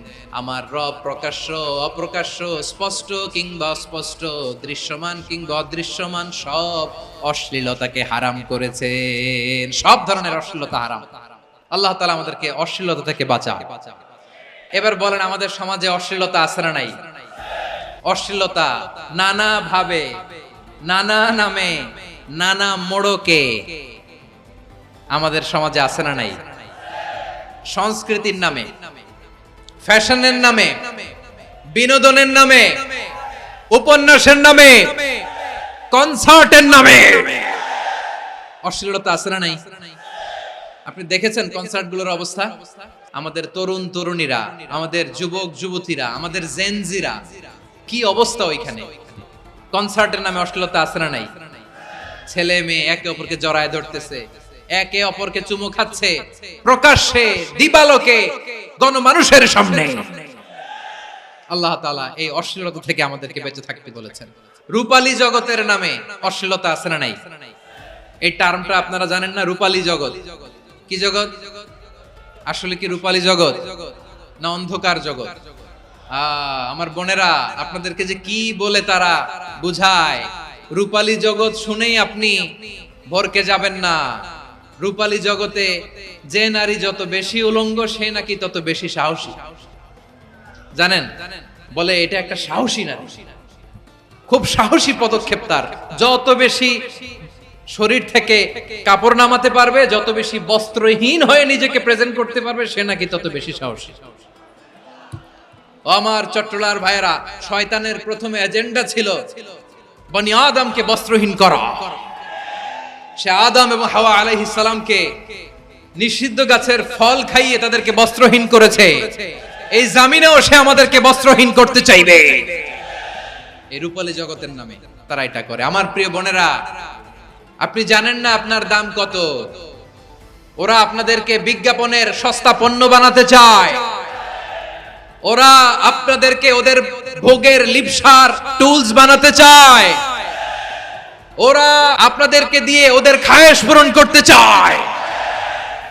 আমার রব প্রকাশ্য, অপ্রকাশ্য, স্পষ্ট কিংবা অস্পষ্ট, দৃশ্যমান কিংবা অদৃশ্যমান সব অশ্লীলতাকে হারাম করেছেন। সব ধরনের অশ্লীলতা হারাম। আল্লাহ তাআলা আমাদেরকে অশ্লীলতা থেকে বাঁচান। এবার বলেন, আমাদের সমাজে অশ্লীলতা আছে না নাই? অশ্লীলতা নানা ভাবে, নানা নামে, নানা মোড়কে আমাদের সমাজে আছে না নাই? সংস্কৃতির নামে, ফ্যাশনের নামে, বিনোদনের নামে, উপন্যাসের নামে, কনসার্টের নামে অশ্লীলতা আছে না নাই? আপনি দেখেছেন কনসার্টগুলোর অবস্থা? আমাদের তরুণ তরুণীরা, আমাদের যুবক যুবতীরা, আমাদের জেনজিরা, কি অবস্থা ওইখানে? কনসার্টের নামে অশ্লীলতা আছে না নাই? ছেলে মেয়ে একে অপরকে জড়ায় ধরতেছে, একে অপরকে চুমু খাচ্ছে, প্রকাশ্যে, দিবালোকে, গণমানুষের সামনে। আল্লাহ তাআলা এই অশ্লীলতা থেকে আমাদেরকে বেঁচে থাকতে বলেছেন। রূপালী জগতের নামে অশ্লীলতা আছে না নাই? এই টার্মটা আপনারা জানেন না? রূপালী জগৎ কি জগৎ? আসলে কি রূপালী জগৎ না অন্ধকার জগৎ? আমার বোনেরা, আপনাদেরকে যে কি বলে তারা বুঝায়, রূপালী জগৎ শুনেই আপনি ভরকে যাবেন না। রূপালী জগতে যে নারী যত বেশি উলঙ্গ, সে নাকি তত বেশি সাহসী। জানেন? বলে এটা একটা সাহসী নারী, খুব সাহসী পদক্ষেপ তার। যত বেশি শরীর থেকে কাপড় নামাতে পারবে, যত বেশি বস্ত্রহীন হয়ে নিজেকে প্রেজেন্ট করতে পারবে, সে নাকি তত বেশি সাহসী। আমার চট্টলার ভাইয়েরা, শয়তানের প্রথম এজেন্ডা ছিল বনি আদমকে বস্ত্রহীন করা। সে আদম এবং হাওয়া আলাইহিস সালামকে নিষিদ্ধ গাছের ফল খাইয়ে তাদেরকে বস্ত্রহীন করেছে। এই জামিনেও সে আমাদেরকে বস্ত্রহীন করতে চাইবে। এই রূপালী জগতের নামে তারা এটা করে। আমার প্রিয় বোনেরা, আপনি জানেন না আপনার দাম কত? ওরা আপনাদেরকে বিজ্ঞাপনের সস্তা পণ্য বানাতে চায়। ওরা আপনাদেরকে ওদের ভোগের লিপসার টুলস বানাতে চায়। ওরা আপনাদেরকে দিয়ে ওদের খায়েশ পূরণ করতে চায়।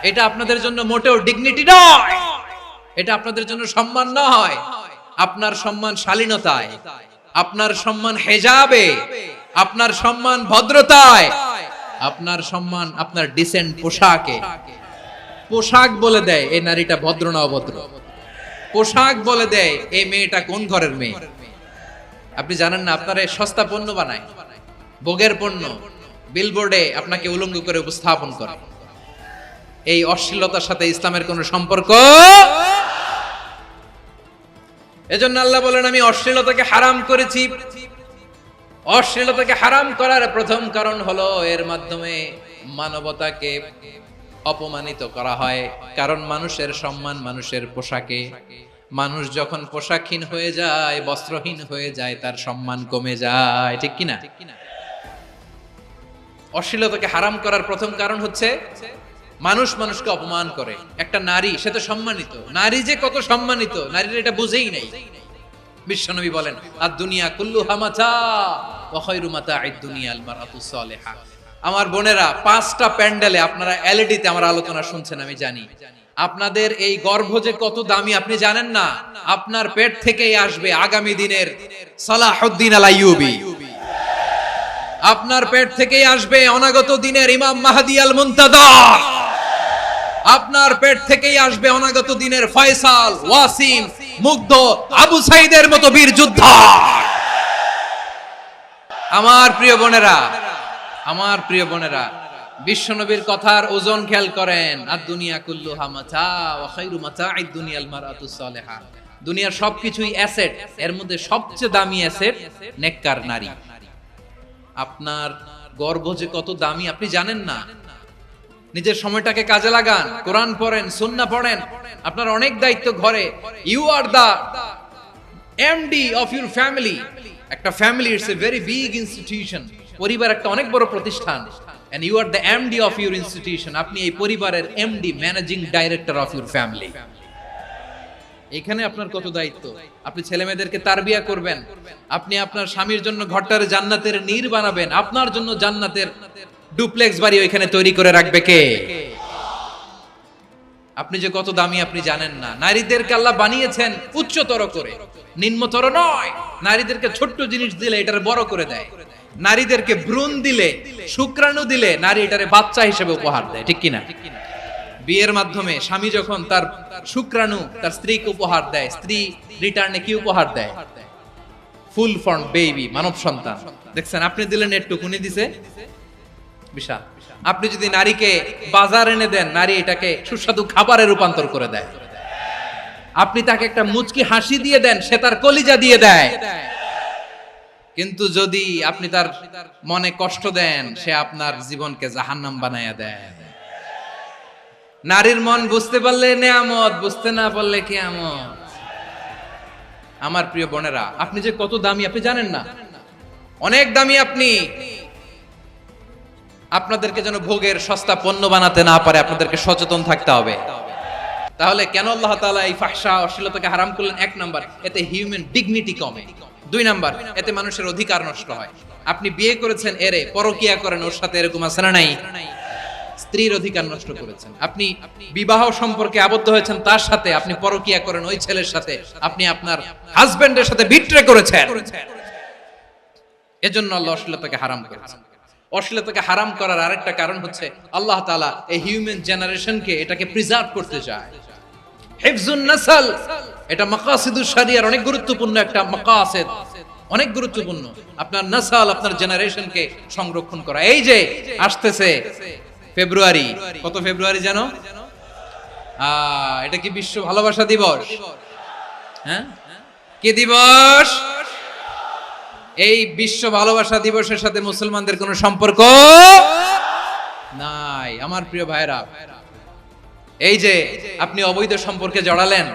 এটা আপনাদের জন্য মোটেও ডিগনিটি নয়, এটা আপনাদের জন্য সম্মান নয়। আপনার সম্মান শালীনতায়, আপনার সম্মান হেজাবে, আপনার সম্মান ভদ্রতায়, আপনার সম্মান আপনার ডিসেন্ট পোশাকে। পোশাক বলে দেয় এই নারীটা ভদ্র না অভদ্র। পোশাক বলে দেয় এই মেয়েটা কোন ঘরের মেয়ে। আপনি জানেন না? আপনারা সস্তা পণ্য বানায়, ভোগের পণ্য, বিলবোর্ডে আপনাকে উলঙ্গ করে উপস্থাপন করে। এই অশ্লীলতার সাথে ইসলামের কোনো সম্পর্ক। এজন্য আল্লাহ বলেন, আমি অশ্লীলতাকে হারাম করেছি। অশ্লীলতাকে হারাম করার প্রথম কারণ হলো এর মাধ্যমে মানবতাকে অপমানিত করা হয়। কারণ মানুষের সম্মান মানুষের পোশাকে। মানুষ যখন পোশাকহীন হয়ে যায়, বস্ত্রহীন হয়ে যায়, তার সম্মান কমে যায়। ঠিক কিনা? অশ্লীলতাকে হারাম করার প্রথম কারণ হচ্ছে মানুষ মানুষকে অপমান করে। একটা নারী, সে তো সম্মানিত। নারী যে কত সম্মানিত, নারীর এটা বুঝেই নাই। বিশ্বনবী বলেন আদ-দুনিয়া কুল্লুহা মাতা ওয়া খায়রু মাতা'আদ দুনিয়া আল মারআতুস সালিহা। আমার বোনেরা, 5টা প্যান্ডেলে আপনারা এলইডিতে আমার আলোচনা শুনছেন আমি জানি। আপনাদের এই গর্ভ যে কত দামি আপনি জানেন না। আপনার পেট থেকেই আসবে আগামী দিনের সালাহুদ্দিন আল আইয়ুবী। আপনার পেট থেকেই আসবে অনাগত দিনের ইমাম মাহদী আল মুনতাযর। আপনার পেট থেকেই আসবে অনাগত দিনের ফয়সাল, ওয়াসিম, মুগ্ধ, আবু সাইদের মতো বীর যোদ্ধা। আমার প্রিয় বোনেরা, আমার প্রিয় বোনেরা, বিশ্বনবীর কথার ওজন খেয়াল করেন। আদ-দুনিয়া কুল্লুহা মাতা ওয়া খায়রু মাতা'আদ দুনিয়া আল মারআতুস সালিহা। দুনিয়ার সবকিছুই অ্যাসেট, এর মধ্যে সবচেয়ে দামি অ্যাসেট নেককার নারী। আপনার গর্ভ যে কত দামি আপনি জানেন না। নিজের সময়টাকে কাজে লাগান, কোরআন পড়েন, সুন্নাহ পড়েন। আপনার অনেক দায়িত্ব ঘরে। You are the MD of your family. একটা family it's a very big institution. পরিবার একটা অনেক বড় প্রতিষ্ঠান। And you are the MD of your institution. আপনি এই পরিবারের MD, managing director of your family. এখানে আপনার কত দায়িত্ব। আপনি ছেলে মেয়েদেরকে তারবিয়া করবেন, আপনি আপনার স্বামীর জন্য ঘরটারে জান্নাতের নীর বানাবেন, আপনার জন্য জান্নাতের ডুপ্লেক্স বাড়ি ওইখানে তৈরি করে রাখবে কে? আপনি যে কত দামি আপনি জানেন না। নারীদেরকে আল্লাহ বানিয়েছেন উচ্চতর করে, নিম্নতর নয়। নারীদেরকে ছোট্ট জিনিস দিলে এটারে বড় করে দেয়। নারীদেরকে ভ্রূণ দিলে, শুক্রাণু দিলে নারী এটারে বাচ্চা হিসেবে উপহার দেয়, ঠিক কিনা? বিয়ের মাধ্যমে স্বামী যখন তার শুক্রাণু তার স্ত্রীকে উপহার দেয়, স্ত্রী রিটার্নে কি উপহার দেয়? ফুল ফর্ম বেবি, মানব সন্তান। দেখছেন, আপনি দিলেন একটু, উনি দিছে বিশাল। আপনি যদি নারীকে বাজার এনে দেন, নারী এটাকে সুস্বাদু খাবারে রূপান্তর করে দেয়। আপনি তাকে একটা মুচকি হাসি দিয়ে দেন, সে তার কলিজা দিয়ে দেয়। কিন্তু যদি আপনি তার মনে কষ্ট দেন, সে আপনার জীবনকে জাহান্নাম বানায়া দেয়। নারীর মন বুঝতে পারলে নেয়ামত, বুঝতে না পারলে কিয়ামত। আমার প্রিয় বোনেরা, আপনি যে কত দামি আপনি জানেন না। অনেক দামি আপনি। আপনাদেরকে যেন ভোগের সস্তা পণ্য বানাতে না পারে, আপনাদেরকে সচেতন থাকতে হবে। তাহলে কেন আল্লাহ তাআলা এই ফাহশা, অশ্লীলতাকে হারাম করলেন? 1 নাম্বার, এতে হিউম্যান ডিগনিটি কমে। 2 নাম্বার, এতে মানুষের অধিকার নষ্ট হয়। আপনি বিয়ে করেছেন, এরে পরকিয়া করেন, ওর সাথে এরকম আছে না নাই? স্ত্রীর অধিকার নষ্ট করেছেন। আপনি বিবাহ সম্পর্কে আবদ্ধ হয়েছেন তার সাথে, আপনি পরকিয়া করেন ওই ছেলের সাথে, আপনি আপনার হাজবেন্ডের সাথে বিট্রে করেছেন। এজন্য আল্লাহ অশ্লীলতাকে হারাম করেছেন। অশ্লীলতাকে হারাম করার আরেকটা কারণ হচ্ছে আল্লাহ তাআলা এই হিউম্যান জেনারেশনকে এটাকে প্রিজার্ভ করতে চায়। হিফজুন নাসল, এটা মাকাসিদুশ শরিয়ার অনেক গুরুত্বপূর্ণ একটা মাকাসিদ, অনেক গুরুত্বপূর্ণ। আপনার নাসল, আপনার জেনারেশনকে সংরক্ষণ করা। এই যে আসতেছে ফেব্রুয়ারি, কত ফেব্রুয়ারি জানো? এটা কি বিশ্ব ভালোবাসা দিবস? হ্যাঁ, কি দিবস? এই বিশ্ব ভালোবাসা দিবসের সাথে মুসলমানদের কোনো সম্পর্ক নাই। আমার প্রিয় ভাইরা, এই যে আপনি অবৈধ সম্পর্কে জড়ালেন,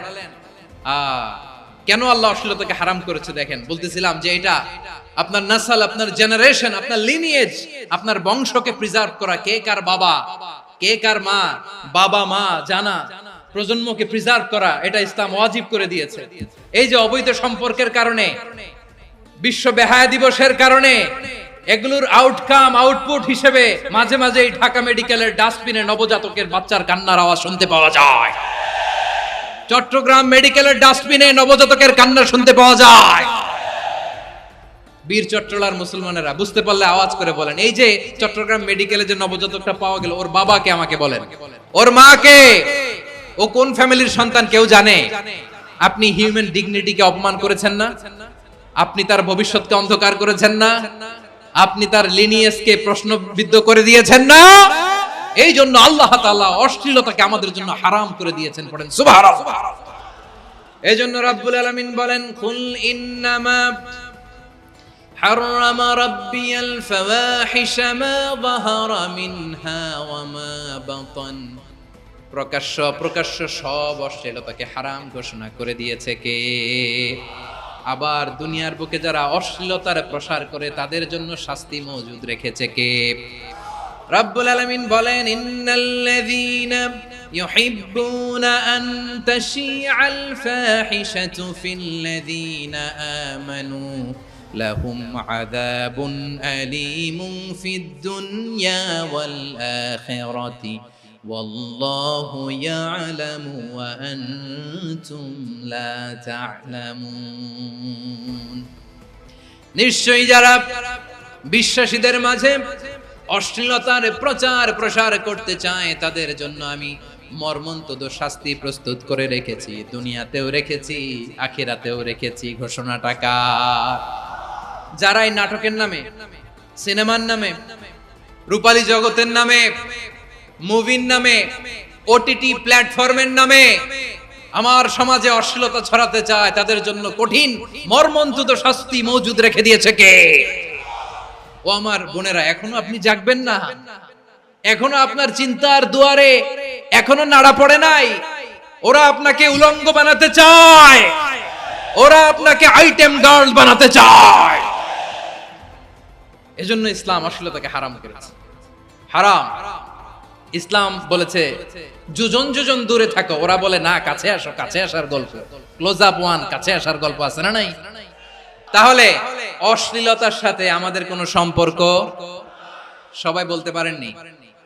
কেন আল্লাহ অশ্লীলতাকে হারাম করেছে দেখেন। বলতেছিলাম যে এটা আপনার নাসল, আপনার জেনারেশন, আপনার লিনিয়েজ, আপনার বংশকে প্রিজার্ভ করা। কে কার বাবা, কে কার মা, বাবা মা জানা, প্রজন্মকে প্রিজার্ভ করা, এটা ইসলাম ওয়াজিব করে দিয়েছে। এই যে অবৈধ সম্পর্কের কারণে, বিশ্ব বেহায়া দিবসের কারণে, এগুলোর আউটকাম, আউটপুট হিসেবে মাঝে মাঝে এই ঢাকা মেডিকেলের ডাস্টবিনে নবজাতকের বাচ্চার কান্নার আওয়াজ শুনতে পাওয়া যায়। চট্টগ্রাম মেডিকেলের ডাস্টবিনে নবজাতকের কান্না শুনতে পাওয়া যায়। বীর চট্টলার মুসলমানেরা বুঝতে পারলে আওয়াজ করে বলেন, এই যে চট্টগ্রাম মেডিকেলে যে নবজাতকটা পাওয়া গেল, ওর বাবাকে আমাকে বলেন, ওর মাকে, ও কোন ফ্যামিলির সন্তান কেউ জানে? আপনি হিউম্যান ডিগনিটিকে অপমান করেছেন না? আপনি তার ভবিষ্যৎকে অন্ধকার করেছেন না? আপনি তার লিনিয়েজকে প্রশ্নবিদ্ধ করে দিয়েছেন না? এই জন্য আল্লাহ তাআলা অশ্লীলতাকে আমাদের জন্য হারাম করে দিয়েছেন। পড়েন সুবহানাল্লাহ। এই জন্য রব্বুল আলামিন বলেন, কুল ইন্নামা হারাম রাব্বিয়াল ফাওয়াহিশা মা যাহারা মিনহা ওয়া মা বাতান। প্রকাশ্য অপ্রকাশ্য সব অশ্লীলতাকে হারাম ঘোষণা করে দিয়েছে কে? আবার দুনিয়ার বুকে যারা অশ্লীলতার প্রসার করে তাদের জন্য শাস্তি মজুদ রেখেছে কে? রব্বুল আলামিন বলেন, ইন্নাল্লাযীনা يحبون أن تشيع الفاحشة في الذين آمنوا لهم عذاب أليم في الدنيا والآخرة والله يعلم وأنتم لا تعلمون নিশ্চয়ই যারা বিশ্বাসীদের মাঝে অশ্লীলতার প্রচার প্রসার করতে চায় তাদের জন্য আমি মর্মন্তুদ শাস্তি প্রস্তুত করে রেখেছি, দুনিয়াতেও রেখেছি, আখিরাতেও রেখেছি। ঘোষণাটা কার? যারা এই নাটকের নামে, সিনেমার নামে, রূপালী জগতের নামে, মুভির নামে, ওটিটি প্ল্যাটফর্মের নামে আমার সমাজে অশ্লীলতা ছড়াতে চায় তাদের জন্য কঠিন মর্মন্তুদ শাস্তি মজুদ রেখে দিয়েছে কে? ও আমার বোনেরা, এখনো আপনি জাগবেন না? এখনো আপনার চিন্তার দুয়ারে এখনো নাড়া পড়ে নাই? ওরা আপনাকে উলঙ্গ বানাতে চায়, ওরা আপনাকে আইটেম গার্ল বানাতে চায়। এজন্য ইসলাম অশ্লীলতাকে হারাম করেছে। হারাম। ইসলাম বলেছে যোজন যোজন দূরে থাকো, ওরা বলে না কাছে আসো, কাছে আসার গল্প, ক্লোজ আপ ওয়ান, কাছে আসার গল্প আছে না নাই? তাহলে অশ্লীলতার সাথে আমাদের কোনো সম্পর্ক? সবাই বলতে পারেননি,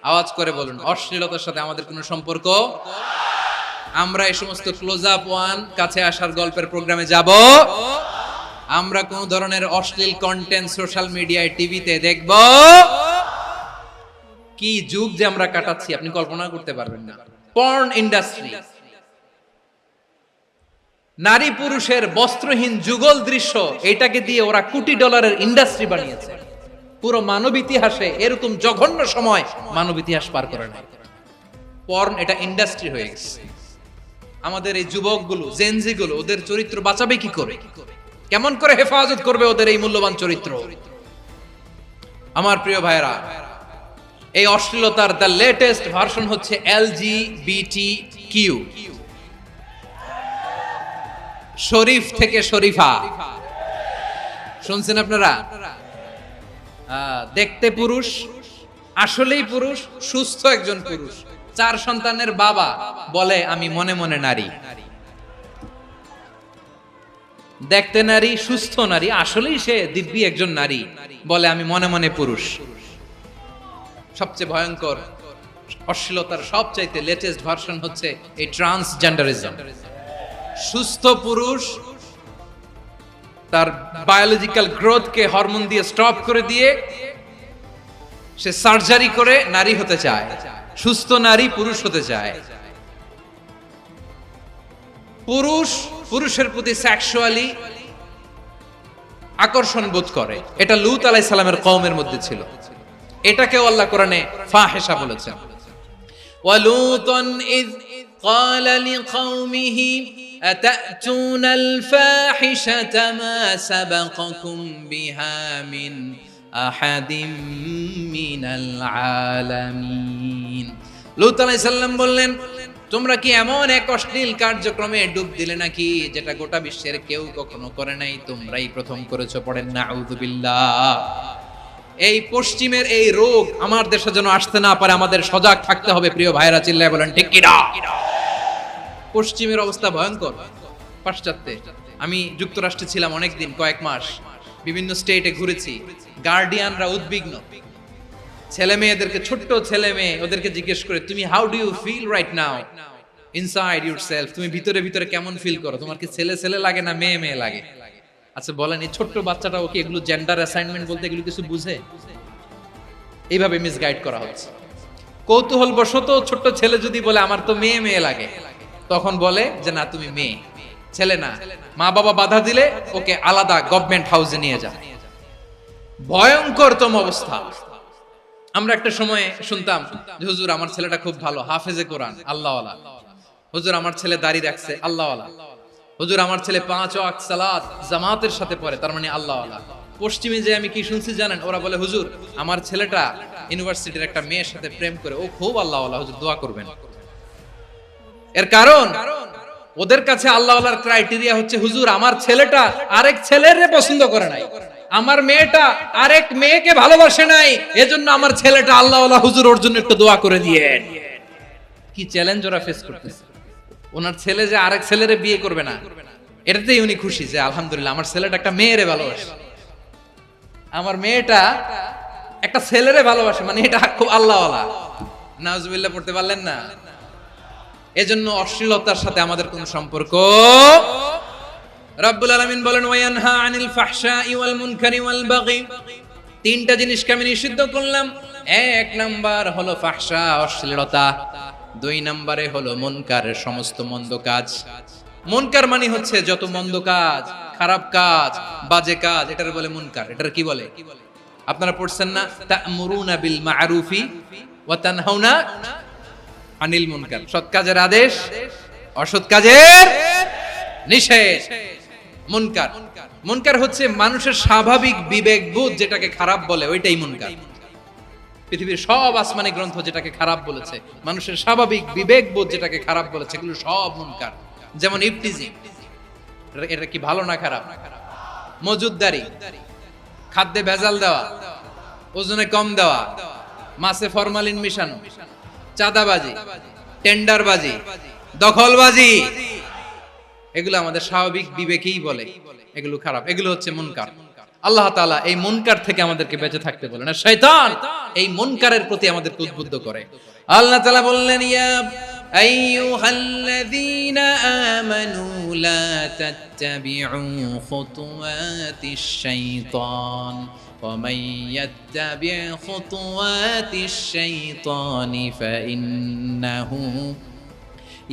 আওয়াজ করে বলুন, অশ্লীলতার সাথে আমাদের কোনো সম্পর্ক? আমরা এই সমস্ত ক্লোজ আপ ওয়ান, কাছে আসার গল্পের প্রোগ্রামে যাব? আমরা কোন ধরনের অশ্লীল কন্টেন্ট সোশ্যাল মিডিয়ায়, টিভিতে দেখব? কি যুগ যে আমরা কাটাচ্ছি আপনি কল্পনা করতে পারবেন না। পর্ন ইন্ডাস্ট্রি, নারী পুরুষের বস্ত্রহীন যুগল দৃশ্য, এটাকে দিয়ে ওরা কোটি ডলারের ইন্ডাস্ট্রি বানিয়েছে। পুরো মানব ইতিহাসে এরকম জঘন্য সময় মানব ইতিহাস পার করে না। পর্ন এটা ইন্ডাস্ট্রি হয়ে গেছে। আমাদের এই যুবকগুলো, জেনজি গুলো, ওদের চরিত্র বাঁচাবে কি করে? কেমন করে হেফাজত করবে ওদের এই মূল্যবান চরিত্র? আমার প্রিয় ভাইরা, এই অশ্লীলতার দ্য লেটেস্ট ভার্সন হচ্ছে LGBTQ, শরীফ থেকে শরীফা। শুনছেন আপনারা? দেখতে পুরুষ, আসলেই পুরুষ, সুস্থ একজন পুরুষ, 4 সন্তানের বাবা, বলে আমি মনে মনে নারী। দেখতে নারী, সুস্থ নারী, আসলেই সে দিব্যি একজন নারী, বলে আমি মনে মনে পুরুষ। সবচেয়ে ভয়ঙ্কর অশ্লীলতার সবচাইতে লেটেস্ট ভার্সন হচ্ছে এই ট্রান্সজেন্ডারিজম। সুস্থ পুরুষ তার বায়োলজিক্যাল গ্রোথকে হরমোন দিয়ে স্টপ করে দিয়ে সে সার্জারি করে নারী হতে চায়। সুস্থ নারী পুরুষ হতে চায়। পুরুষ পুরুষের প্রতি সেক্সুয়ালি আকর্ষণ বোধ করে। এটা লূত আলাইহিস সালামের কওমের মধ্যে ছিল। এটাকে আল্লাহ কোরআনে ফাহিশা বলেছেন। ওয়ালুতান ইয ক্বালা লিকাওমিহি আতাতুনাল ফাহিশাতা মা সাবাকাকুম বিহা মিন আহাদিম মিনাল আলামিন। লূত আলাইহিস সালাম বললেন, তোমরা কি এমন এক অশ্লীল কার্যক্রমে ডুব দিলে নাকি যেটা গোটা বিশ্বের কেউ কখনো করে নাই? তোমরাই প্রথম করেছো। পড়েন নাউযুবিল্লাহ। এই পশ্চিমের এই রোগ আমার দেশে যেন আসতে না পারে, আমাদের সজাগ থাকতে হবে। প্রিয় ভাইরা, চিল্লায় বলেন ঠিক কি না? পশ্চিমের অবস্থা ভয়ঙ্কর। পাশ্চাত্যে, আমি যুক্তরাষ্ট্রে ছিলাম অনেকদিন, কয়েক মাস, বিভিন্ন স্টেটে ঘুরেছি। গার্ডিয়ানরা উদ্বিগ্ন। ছেলে মেয়েদেরকে, ছোট্ট ছেলে মেয়ে, ওদেরকে জিজ্ঞেস করে, তুমি how do you feel right now inside yourself? তুমি ভিতরে ভিতরে কেমন ফিল করো? তোমার কি ছেলে ছেলে লাগে না মেয়ে মেয়ে লাগে? আচ্ছা বলেন, এই ছোট্ট বাচ্চাটা ওকে এগুলো জেন্ডার অ্যাসাইনমেন্ট বলতে এগুলো কিছু বুঝে? এইভাবে মিসগাইড করা হচ্ছে। কৌতূহল বশত ছোট্ট ছেলে যদি বলে আমার তো মেয়ে মেয়ে লাগে, তখন বলে যে না তুমি মেয়ে, ছেলে না। মা বাবা বাধা দিলে ওকে আলাদা গভর্নমেন্ট হাউসে নিয়ে যায়। ভয়ঙ্করতম অবস্থা। আমরা একটা সময় শুনতাম যে হুজুর আমার ছেলেটা খুব ভালো, হাফেজে কোরআন, আল্লাহওয়ালা। হুজুর আমার ছেলে দাড়ি রাখছে, আল্লাহওয়ালা। হুজুর আমার ছেলে 5 ওয়াক্ত সালাত জামাতের সাথে পড়ে, তার মানে আল্লাহওয়ালা। পশ্চিমে যে আমি কি শুনছি জানেন? ওরা বলে হুজুর আমার ছেলেটা ইউনিভার্সিটির একটা মেয়ের সাথে প্রেম করে, ও খুব আল্লাহওয়ালা, হুজুর দোয়া করবেন। এর কারণ ওদের কাছে আল্লাহওয়ালার ক্রাইটেরিয়া হচ্ছে হুজুর আমার ছেলেটা আরেক ছেলেরে পছন্দ করে নাই, আমার মেয়েটা আরেক মেয়েকে ভালোবাসে নাই, এজন্য আমার ছেলেটা আল্লাহওয়ালা, হুজুর ওর জন্য একটু দোয়া করে দিয়েন। কি চ্যালেঞ্জ ওরা ফেস করতেছে। ওনার ছেলে যে আরেক ছেলেরে বিয়ে করবে না, এটাতেই উনি খুশি যে আলহামদুলিল্লাহ আমার ছেলেটা একটা মেয়েরে ভালোবাসে, আমার মেয়েটা একটা ছেলেরে ভালোবাসে, মানে এটা খুব আল্লাহওয়ালা। নাউজুবিল্লাহ পড়তে পারলেন না? এজন্য অশ্লীলতার সাথে আমাদের কোনো সম্পর্ক। রব্বুল আলামিন বলেন ওয়ায়ানহা আনিল ফাহশাই ওয়াল মুনকারি ওয়াল বাগি, তিনটা জিনিসকে আমি নিষিদ্ধ করলাম। এক নাম্বার হলো ফাহশা, অশ্লীলতা। দুই নম্বরে হলো মুনকার, সমস্ত মন্দ কাজ। মুনকার মানে হচ্ছে যত মন্দ কাজ, খারাপ কাজ, বাজে কাজ, এটার বলে মুনকার। এটার কি বলে? আপনারা পড়ছেন না, তা'মুরুনা বিল মা'রুফি ওয়া তানহাউনা আনিল মুনকার। সৎ কাজের আদেশ, অসৎ কাজের নিষেধ। মুনকার, মুনকার হচ্ছে মানুষের স্বাভাবিক বিবেকবোধ যেটাকে খারাপ বলে, ওইটাই মুনকার। পৃথিবীর সব আসমানি গ্রন্থ যেটাকে খারাপ বলেছে, মানুষের স্বাভাবিক বিবেকবোধ যেটাকে খারাপ বলেছে, এগুলো সব মুনকার। যেমন ইফতিজিং, এটা কি ভালো না খারাপ? মজুদদারি, খাদ্যে ভেজাল দেওয়া, ওজনে কম দেওয়া, মাছে ফরমালিন মিশানো, চাঁদাবাজি, টেন্ডারবাজি, দখলবাজি, এগুলো আমাদের স্বাভাবিক বিবেকেই বলে এগুলো খারাপ, এগুলো হচ্ছে মুনকার। আল্লাহ তাআলা এই মুনকার থেকে আমাদেরকে বেঁচে থাকতে বলেন, আর শয়তান এই মুনকারের প্রতি আমাদেরকে উদ্বুদ্ধ করে। আল্লাহ তাআলা বললেন, ইয়া আইয়ুহাল্লাযীনা আমানু লা তাত্তাবিউ খুতুওয়াতিশ শাইতান ওয়া মান ইয়াত্তাবি' খুতুওয়াতিশ শাইতানি ফাইন্নাহু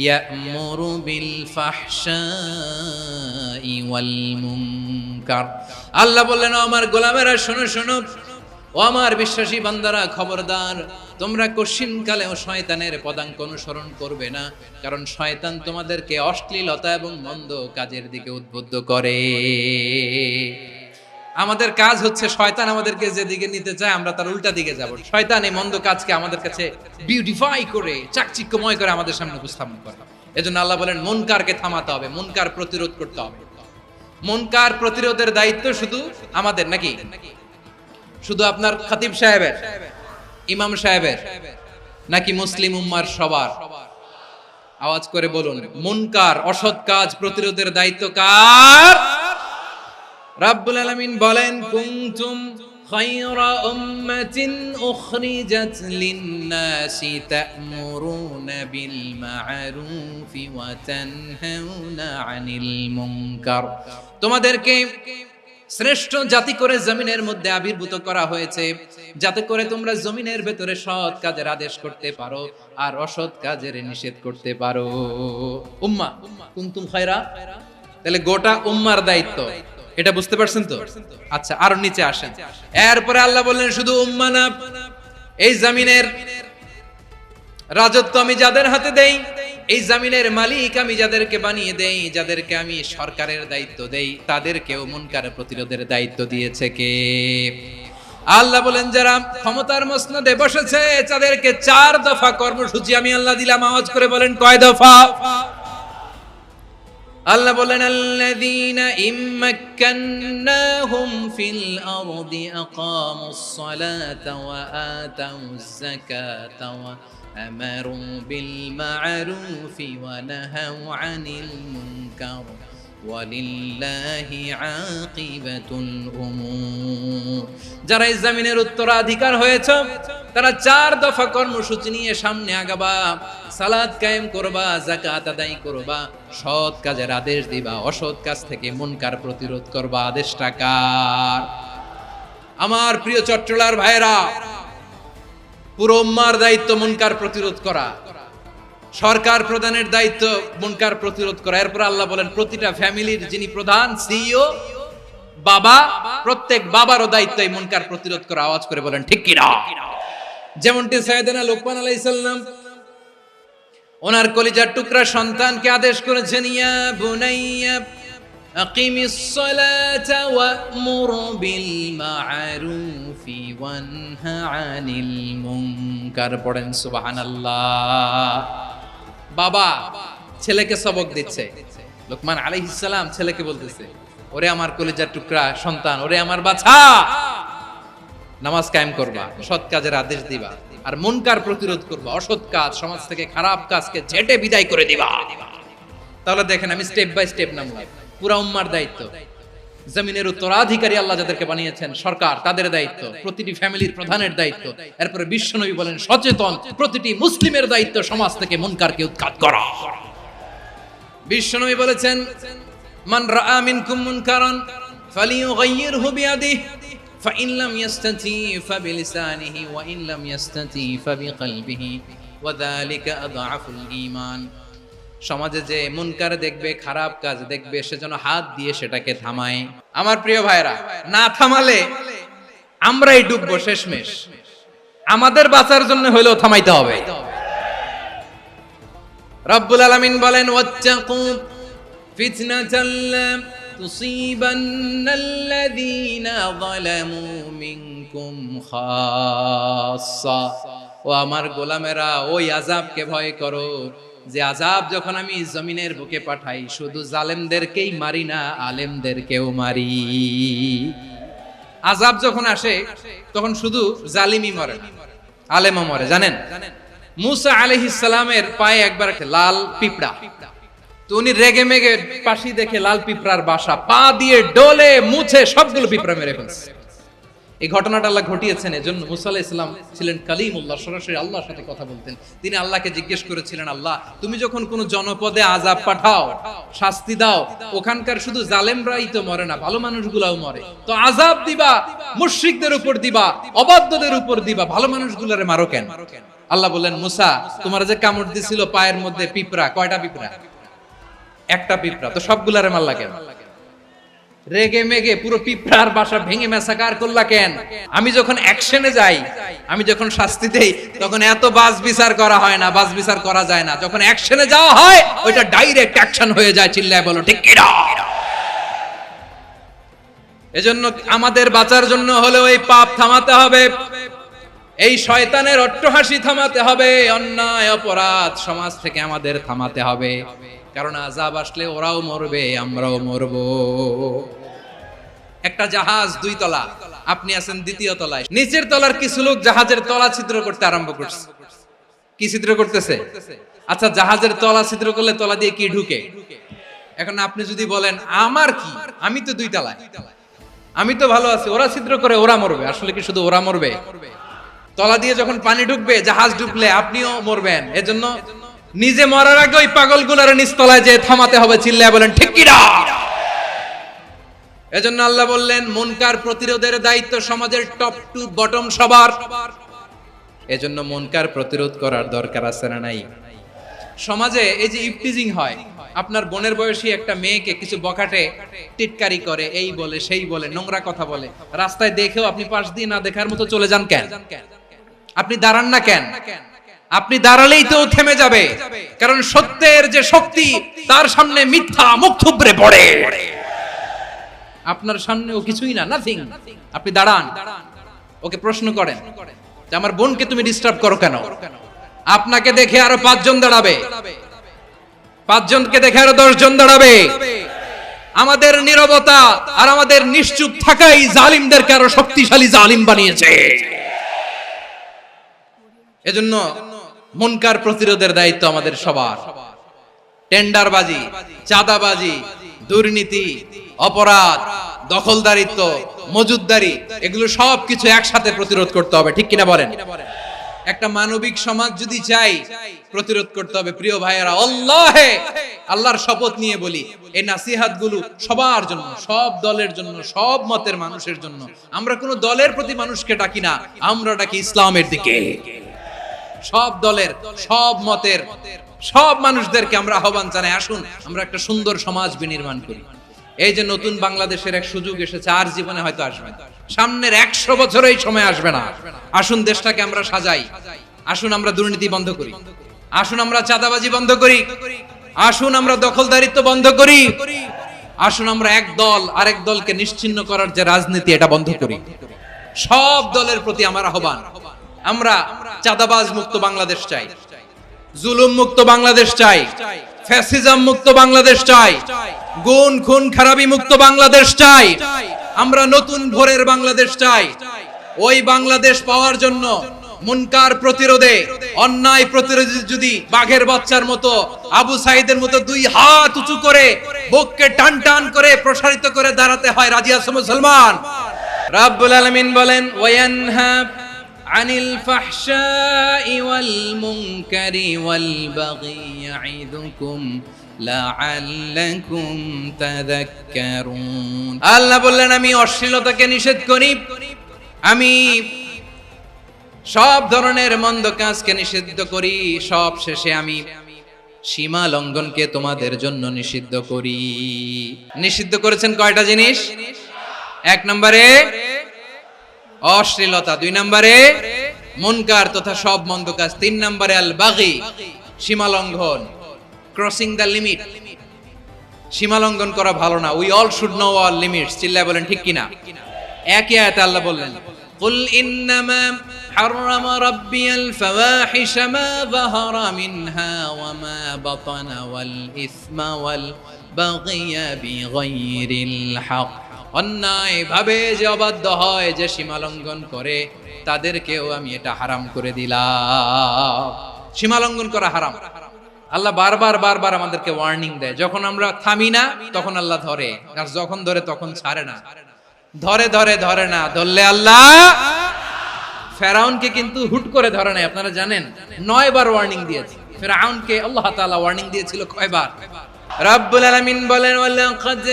ইয়া'মুরু বিল ফাহশাই ওয়াল মুনকার। আল্লাহ বললেন, আমার গোলামেরা শোনো শোনো, ও আমার বিশ্বাসী বান্দারা খবরদার, তোমরা কশিনকালেও শয়তানের পদাঙ্ক অনুসরণ করবে না, কারণ শয়তান তোমাদেরকে অশ্লীলতা এবং মন্দ কাজের দিকে উদ্বুদ্ধ করে। আমাদের কাজ হচ্ছে শয়তান আমাদেরকে যেদিকে নিতে চায় আমরা তার উল্টা দিকে যাব। শয়তান এই মন্দ কাজকে আমাদের কাছে বিউটিফাই করে, চাকচিক্যময় করে আমাদের সামনে উপস্থাপন করে। এজন্য আল্লাহ বলেন মুনকারকে থামাতে হবে, মুনকার প্রতিরোধ করতে হবে। মুনকার প্রতিরোধের দায়িত্ব শুধু আমাদের নাকি? শুধু আপনার খতিব সাহেবের, ইমাম সাহেবের, নাকি মুসলিম উম্মার সবার? আওয়াজ করে বলুন, মুনকার অসৎ কাজ প্রতিরোধের দায়িত্ব কার? রাব্বুল আলামিন বলেন, কুনতুম খায়রা উম্মাতিন উখরিজাত লিন-নাসি তা'মুরুনা বিল মা'রুফি ওয়া তানহাউনা আনিল মুনকার। তোমাদেরকে শ্রেষ্ঠ জাতি করে জমিনের মধ্যে আবির্ভূত করা হয়েছে, যাতে করে তোমরা জমিনের ভেতরে সৎ কাজের আদেশ করতে পারো আর অসৎ কাজের নিষেধ করতে পারো। উম্মাহ, কুনতুম খায়রা, তাহলে গোটা উম্মার দায়িত্ব, এটা বুঝতে পারছেন তো? আচ্ছা, আরো নিচে আসেন। এরপরে আল্লাহ বললেন, শুধু উম্মাহ না, এই জমিনের রাজত্ব আমি যাদের হাতে দেই, এই জমিনের মালিক আমি যাদেরকে বানিয়ে দেই, যাদেরকে আমি সরকারের দায়িত্ব দেই, তাদেরকেও মুনকার প্রতিরোধের দায়িত্ব দিয়েছে কে? আল্লাহ বলেন, যারা ক্ষমতার মসনদে বসেছে তাদেরকে 4 দফা কর্মসূচি আমি আল্লাহ দিলাম। আওয়াজ করে বলেন, কয় দফা? আল্লাহ বলেন, আল্লাযীনা ইম্মাক্কান্নাহুম ফিল আরদি আকামুস সালাতা ওয়া আতাউজ যাকাতা ওয়া আমারু বিল মা'রুফি ওয়া নাহাউ আনিল মুনকার ওয়ালিল্লাহি আকিবাতুল উমুর। যারা এই জমিনের উত্তরাধিকার হয়েছে তারা 4 দফা কর্মসূচি নিয়ে সামনে আগাবা। সালাত কায়েম করবা, যাকাত আদায় করবা, সৎ কাজের আদেশ দিবা, অসৎ কাজ থেকে মুনকার প্রতিরোধ করবা। আদেশটা কার? আমার প্রিয় চট্টলার ভাইরা, পুরো উম্মার দায়িত্ব মুনকার প্রতিরোধ করা, সরকার প্রধানের দায়িত্ব মুনকার প্রতিরোধ করা। এরপর আল্লাহ বলেন, প্রতিটা ফ্যামিলির যিনি প্রধান সিইও বাবা, প্রত্যেক বাবারও দায়িত্ব এই মুনকার প্রতিরোধ করা। আওয়াজ করে বলেন ঠিক কি না? যেমনটি সাইয়েদনা লোকমান আলাইহিস সালাম ওনার কলিজার টুকরা সন্তানকে আদেশ করেছেন, ইয়া বুনাইয়া আকিমিস সালাতা ওয়া'মুর বিল মা'রুফি ওয়ানহা আনিল মুনকার। পড়েন সুবহানাল্লাহ। বাবা ছেলেকে সবক দিচ্ছে, লোকমান আলাইহিস সালাম ছেলেকে বলতেছে, ওরে আমার কলিজার টুকরা সন্তান, ওরে আমার বাছা, নামাজ কায়েম করবা, সৎ কাজের আদেশ দিবা, আর মুনকার প্রতিরোধ করবা, অসৎ কাজ, সমাজ থেকে খারাপ কাজকে ঝেঁটে বিদায় করে দিবা। তাহলে দেখেন আমি স্টেপ বাই স্টেপ নামলাম। পুরা উম্মার দায়িত্ব, জমিনের উত্তরাধিকারী আল্লাহ যাদেরকে বানিয়েছেন সরকার, তাদের দায়িত্ব, প্রতিটি ফ্যামিলির প্রধানের দায়িত্ব, এরপরে বিশ্বনবী বলেন সচেতন প্রতিটি মুসলিমের দায়িত্ব সমাজ থেকে মুনকারকে উৎখাত করা। বিশ্বনবী বলেছেন মান রাআ মিনকুম মুনকারান ফালিয়ুগাইয়িরহু বিয়াদিহি ফাইন লাম ইয়াস্তাতি ফাবিলিসানিহি ওয়া ইন লাম ইয়াস্তাতি ফাবিকলবিহি ওয়া যালিকা আযআফুল ঈমান। সমাজে যে মুনকার দেখবে, খারাপ কাজ দেখবে, সে যেন হাত দিয়ে সেটাকে থামায়। আমার প্রিয় ভাইরা, না থামালে আমরাই ডুববো শেষমেশ। আমাদের বাঁচার জন্য হইলেও থামাইতে হবে। রব্বুল আলামিন বলেন ওয়াত্তাকু ফিতনাতাল লা তুসিবান্নাল্লাযীনা যালামু মিনকুম খাসসা। ও আমার গোলামেরা, ওই আযাবকে ভয় করো যে আযাব যখন আমি জমিনের বুকে পাঠাই শুধু জালেমদেরকেই মারি না, আলেমদেরকেও মারি। আযাব যখন আসে তখন শুধু জালিমই মরে না, আলেমও মরে। জানেন মুসা আলাইহিস সালামের পায়ে একবার লাল পিঁপড়া, তো উনি রেগে মেগে পাশি দেখে লাল পিঁপড়ার বাসা, পা দিয়ে ডলে মুছে সবগুলো পিঁপড়া মেরে ফেলছে। এই ঘটনাটা আল্লাহ ঘটিয়েছেন। এজন্য মুসা আলাইহিস সালাম ছিলেন কালিমুল্লাহ, সরাসরি আল্লাহর সাথে কথা বলতেন। তিনি আল্লাহকে জিজ্ঞেস করেছিলেন, আল্লাহ তুমি যখন কোন জনপদে আযাব পাঠাও, শাস্তি দাও, ওখানকার শুধু জালেমরাই তো মরে না, ভালো মানুষগুলাও মরে, তো আযাব দিবা মুশরিকদের উপর দিবা, অবাধ্যদের উপর দিবা, ভালো মানুষগুলারে মারো কেন? আল্লাহ বললেন, মুসা তোমার যে কামড় দিছিল পায়ের মধ্যে পিঁপড়া, কয়টা পিঁপড়া? একটা পিঁপড়া, তো সবগুলারে মারলা কেন? রেগে মেগে পুরো পিঁপড়ার বাসা ভেঙে ম্যাসাকার করলা কেন? আমি যখন অ্যাকশনে যাই, আমি যখন শাস্তি দেই, তখন এত বাস বিচার করা হয় না, বাস বিচার করা যায় না। যখন অ্যাকশনে যাওয়া হয় ওইটা ডাইরেক্ট অ্যাকশন হয়ে যায়। চিল্লায় বলো ঠিক কি না? এজন্য আমাদের বাঁচার জন্য হলেও এই পাপ থামাতে হবে, এই শয়তানের অট্টহাসি থামাতে হবে, অন্যায় অপরাধ সমাজ থেকে আমাদের থামাতে হবে। কারণ আযাব আসলে ওরাও মরবে, আমরাও মরব। একটা জাহাজ 2 তলা, আপনি আছেন 2য় তলায়, নিচের তলার কিছু লোক জাহাজের তলা ছিদ্র করতে আরম্ভ করছে। কি ছিদ্র করতেছে? আচ্ছা, জাহাজের তলা ছিদ্র করলে তলা দিয়ে কি ঢুকে? এখন আপনি যদি বলেন আমার কি, আমি তো 2 তলায়, আমি তো ভালো আছি, ওরা ছিদ্র করে ওরা মরবে। আসলে কি শুধু ওরা মরবে? তলা দিয়ে যখন পানি ঢুকবে, জাহাজ ঢুকলে আপনিও মরবেন। এজন্য নিজে মরার আগে ওই পাগলগুলোর নিচতলায় যে থামাতে হবে। চিল্লায় বলেন ঠিক কি না? এজন্য আল্লাহ বললেন মুনকার প্রতিরোধের দায়িত্ব সমাজের টপ টু বটম সবার। এজন্য মুনকার প্রতিরোধ করার দরকার আছে না নাই? সমাজে এই যে ইফটিজিং হয়, আপনার বোনের বয়সী একটা মেয়েকে কিছু বখাটে টিটকারি করে, এই বলে সেই বলে, নোংরা কথা বলে, রাস্তায় দেখেও আপনি পাশ দিয়ে না দেখার মতো চলে যান কেন? আপনি দাঁড়ান না কেন? আপনি দাঁড়ালেই তো থেমে যাবে, কারণ সত্যের যে শক্তি তার সামনে মিথ্যা মুখ থুবড়ে পড়ে। আপনার সামনে ও কিছুই না, নাথিং। আপনি দাঁড়ান, ওকে প্রশ্ন করেন যে আমার বোনকে তুমি ডিস্টার্ব করো কেন? আপনাকে দেখে আরো 5 জন দাঁড়াবে, 5 জনকে দেখে আরো 10 জন দাঁড়াবে। আমাদের নীরবতা আর আমাদের নিশ্চুপ থাকাই জালিমদেরকে আরো শক্তিশালী জালিম বানিয়েছে। এজন্য মুনকার প্রতিরোধের দায়িত্ব আমাদের সবার। টেন্ডারবাজি, চাঁদাবাজি, দুর্নীতি, অপরাধ, দখলদারিত্ব, মজুদদারি, এগুলো সবকিছু একসাথে প্রতিরোধ করতে হবে। ঠিক কিনা বলেন? একটা মানবিক সমাজ যদি চাই, প্রতিরোধ করতে হবে। প্রিয় ভাইয়েরা, আল্লাহর শপথ নিয়ে বলি, এই নাসিহাত গুলো সবার জন্য, সব দলের জন্য, সব মতের মানুষের জন্য। আমরা কোনো দলের প্রতি মানুষকে ডাকি না, আমরা ডাকি ইসলামের দিকে। সব দলের, সব মতের, সব মানুষদেরকে আমরা আহ্বান জানাই, আসুন আমরা একটা সুন্দর সমাজ বিনির্মাণ করি। এই যে নতুন বাংলাদেশের এক সুযোগ এসেছে, আর জীবনে হয়তো আসবে না, সামনের 100 বছর এই সময় আসবে না। আসুন দেশটাকে আমরা সাজাই, আসুন আমরা দুর্নীতি বন্ধ করি, আসুন আমরা চাঁদাবাজি বন্ধ করি, আসুন আমরা দখলদারিত্ব বন্ধ করি, আসুন আমরা এক দল আরেক দলকে নিশ্চিহ্ন করার যে রাজনীতি, এটা বন্ধ করি। সব দলের প্রতি আমার আহ্বান, আমরা চাঁদাবাজ মুক্ত বাংলাদেশ চাই, জুলুম মুক্ত বাংলাদেশ চাই, ফ্যাসিজম মুক্ত বাংলাদেশ চাই, গুণ খুন খারাপি মুক্ত বাংলাদেশ চাই। আমরা নতুন ভোরের বাংলাদেশ চাই। ওই বাংলাদেশ পাওয়ার জন্য মুনকার প্রতিরোধে, অন্যায় প্রতিরোধে যদি বাঘের বাচ্চার মতো আবু সাঈদের মতো দুই হাত উঁচু করে বুককে টান টান করে প্রসারিত করে দাঁড়াতে হয়, রাজি আছো মুসলমান? রাব্বুল আলামিন বলেন ওয়ায়ানহা আনিল ফাহশাই ওয়াল মুনকারি ওয়াল বাগি ইয়াইদুকুম লাআল্লাকুম তাযাক্কারুন। আল্লাহ বললেন আমি অশ্লীলতাকে নিষেধ করি, আমি সব ধরনের মন্দ কাজকে নিষিদ্ধ করি, সব শেষে আমি সীমা লঙ্ঘনকে তোমাদের জন্য নিষিদ্ধ করি। নিষিদ্ধ করেছেন কয়টা জিনিস? এক নম্বরে অশ্লীলতা, দুই নম্বরে মুনকার তথা সব মন্দ কাজ, তিন নম্বরে আল বাগি সীমা লঙ্ঘন, ক্রসিং দ্য লিমিট। সীমা লঙ্ঘন করা ভালো না। We all should know our limits. চিল্লায় বলেন ঠিক কিনা? একই আয়াতে আল্লাহ বললেন কুল ইন্নামা حرم ربي الفواحش ما ظهر منها وما بطن والإثم والبغي بغير الحق। অন্যায় ভাবে যে অবাধ্য হয়, যে সীমা লঙ্ঘন করে, তাদেরকেও আমি এটা হারাম করে দিলাম। সীমা লঙ্ঘন করা হারাম। আল্লাহ বারবার বারবার আমাদেরকে ওয়ার্নিং দেয়। যখন আমরা থামি না তখন আল্লাহ ধরে, আর যখন ধরে তখন ছাড়ে না। ধরে ধরে ধরে না, ধরলে আল্লাহ ফেরাউনকে কিন্তু হুট করে ধরে নাই। আপনারা জানেন 9 বার ওয়ার্নিং দিয়েছে ফেরাউনকে। আল্লাহ তাআলা ওয়ার্নিং দিয়েছিল কয়বার? রাব্বুল আলামিন বলেন ওয়ালাকাদ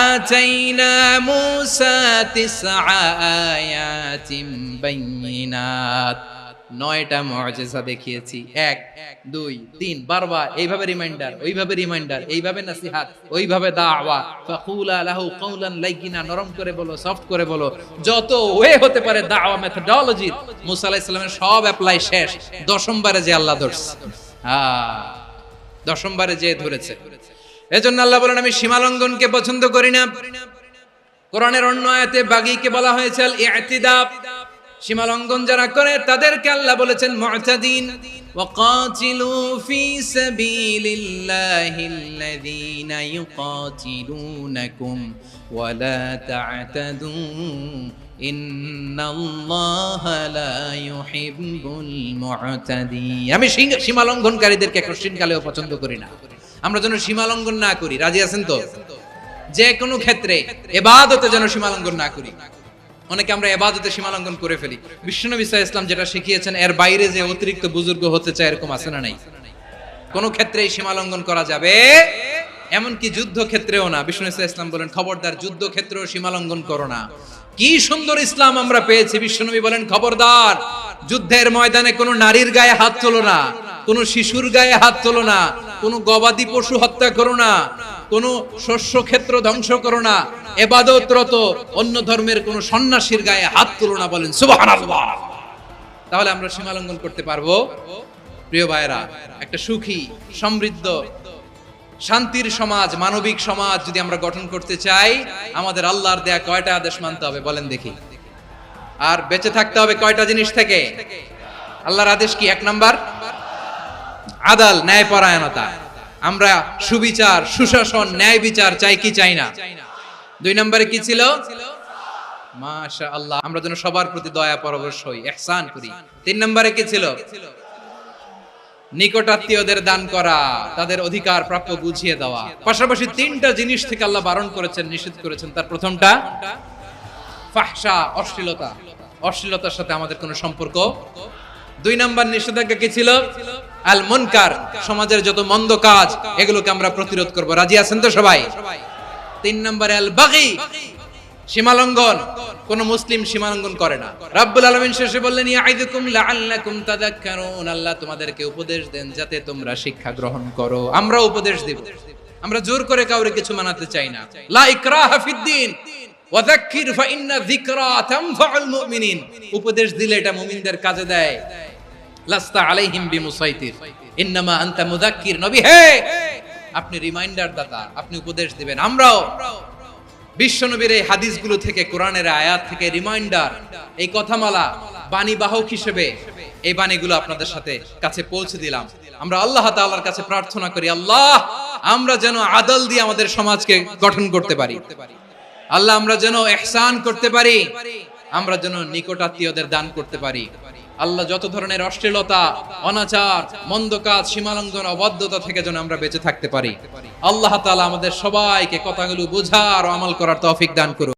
আতাইনা মূসা 9 আয়াতিন বাইয়িনাত। 9টা মুআজিজা দেখিয়েছি। 1 2 3 বারবার এইভাবে রিমাইন্ডার, ওইভাবে রিমাইন্ডার, এইভাবে নসিহত, ওইভাবে দাওয়া। ফাকুলা লাহু কাওলান লাইয়িনা, নরম করে বলো, সফট করে বলো, যত ওয়ে হতে পারে দাওয়া মেথডোলজি। মুসা আলাইহিস সালামের সব অ্যাপ্লাই শেষ। 10ম বারে যে আল্লাহ ধরছে, 10ম বারে যে ধরেছে। এজন্য আল্লাহ বলেন আমি সীমা লঙ্ঘনকে পছন্দ করি না। কোরআনের অন্য আয়াতে বাগীকে বলা হয়েছে আল ইতিদা। সীমা লঙ্ঘন যারা করে তাদেরকে আল্লাহ বলেছেন মুতাদিন। ওয়াকাতিলু ফি সাবিলিল্লাহিল্লাযীনা ইউকাতিলুনাকুম ওয়ালা তা'তাদু ইন্নাল্লাহা লা ইউহিব্বুল মুতাদিন। আমি সীমা লঙ্ঘনকারীদেরকে কোশ্চিনকালেও পছন্দ করি না। আমরা যেন সীমা লঙ্ঘন না করি। রাজি আছেন তো? যে কোনো ক্ষেত্রে ইবাদতে যেন সীমা লঙ্ঘন না করি। অনেকে আমরা ইবাদতে সীমা লঙ্ঘন করে ফেলি। বিশ্বনবী সাল্লাল্লাহু আলাইহি ওয়াসাল্লাম যেটা শিখিয়েছেন এর বাইরে যে অতিরিক্ত বুজুর্গ হতে চায়, এরকম আছে না নাই? কোন ক্ষেত্রেই সীমা লঙ্ঘন করা যাবে, এমনকি যুদ্ধ ক্ষেত্রেও না। বিশ্বনবী সাল্লাল্লাহু আলাইহি ওয়াসাল্লাম বলেন খবরদার যুদ্ধ ক্ষেত্রেও সীমা লঙ্ঘন করো না। কি সুন্দর ইসলাম আমরা পেয়েছি। বিশ্বনবী বলেন খবরদার যুদ্ধের ময়দানে কোনো নারীর গায়ে হাত তোলো না, কোনো শিশুর গায়ে হাত তোলো না, কোনো গবাদি পশু হত্যা করো না, কোনো শস্য ক্ষেত্র ধ্বংস করো না, ইবাদতরত অন্য ধর্মের কোনো সন্ন্যাসীর গায়ে হাত তোলো না। বলেন সুবহানাল্লাহ। তাহলে আমরা সীমা লঙ্ঘন করতে পারবো। প্রিয় ভাইরা, একটা সুখী, সমৃদ্ধ, শান্তির সমাজ, মানবিক সমাজ যদি আমরা গঠন করতে চাই, আমাদের আল্লাহর দেয়া কয়টা আদেশ মানতে হবে বলেন দেখি? আর বেঁচে থাকতে হবে কয়টা জিনিস থেকে? আল্লাহর আদেশ কি? 1 নাম্বার আদাল, ন্যায়পরায়ণতা। আমরা সুবিচার, সুশাসন, ন্যায় বিচার চাই কি চাই না? 2 নম্বরে কি ছিল? মাশাআল্লাহ, আমরা যেন সবার প্রতি দয়া পরবশ হই, ইহসান করি। 3 নম্বরে কি ছিল? নিকটাত্মীয়দের দান করা, তাদের অধিকার প্রাপ্য বুঝিয়ে দেওয়া। পাশাপাশি 3টা জিনিস থেকে আল্লাহ বারণ করেছেন, নিষেধ করেছেন। তার প্রথমটা ফাহশা, অশ্লীলতা। অশ্লীলতার সাথে আমাদের কোনো সম্পর্ক। 2 নম্বর নিষেধাজ্ঞা কি ছিল? আল মুনকার, সমাজের যত মন্দ কাজ এগুলোকে আমরা প্রতিরোধ করব। রাজি আছেন তো সবাই? 3 নম্বরে আল বাগী, সীমালঙ্ঘন। কোন মুসলিম সীমালঙ্ঘন করে না। রাব্বুল আলামিন শেষে বললেন ইয়াইদুকুম লাআল্লাকুম তাযাক্কারুন। আল্লাহ তোমাদেরকে উপদেশ দেন যাতে তোমরা শিক্ষা গ্রহণ করো। আমরা উপদেশ দেব, আমরা জোর করে কাউরে কিছু মানাতে চাই না। লা ইকরাহা ফিদ্দিন ওয়াযাক্কির ফাইন্না যিকরা তানফাউল মুমিনিন। উপদেশ দিলে এটা মুমিনদের কাজে দেয়। লাস্তা আলাইহিম বিমুসাইতির ইন্নামা আনতা মুযাক্কির। নবী হে, আপনি রিমাইন্ডার দাতা, আপনি উপদেশ দিবেন। আমরাও বিশ্বনবীর এই হাদিসগুলো থেকে, কোরআনের আয়াত থেকে রিমাইন্ডার, এই কথামালা বাণী বাহক হিসেবে এই বাণীগুলো আপনাদের সাথে কাছে পৌঁছে দিলাম। আমরা আল্লাহ তাআলার কাছে প্রার্থনা করি, আল্লাহ আমরা যেন আদল দিয়ে আমাদের সমাজকে গঠন করতে পারি। আল্লাহ আমরা যেন ইহসান করতে পারি, আমরা যেন নিকটাত্মীয়দের দান করতে পারি। আল্লাহ যত ধরনের অশ্লীলতা, অনাচার, মন্দ কাজ, সীমালঙ্ঘন, অবাধ্যতা থেকে যেন আমরা বেঁচে থাকতে পারি। আল্লাহ তাআলা আমাদের সবাইকে কথাগুলো বোঝার ও আমল করার তৌফিক দান করুন।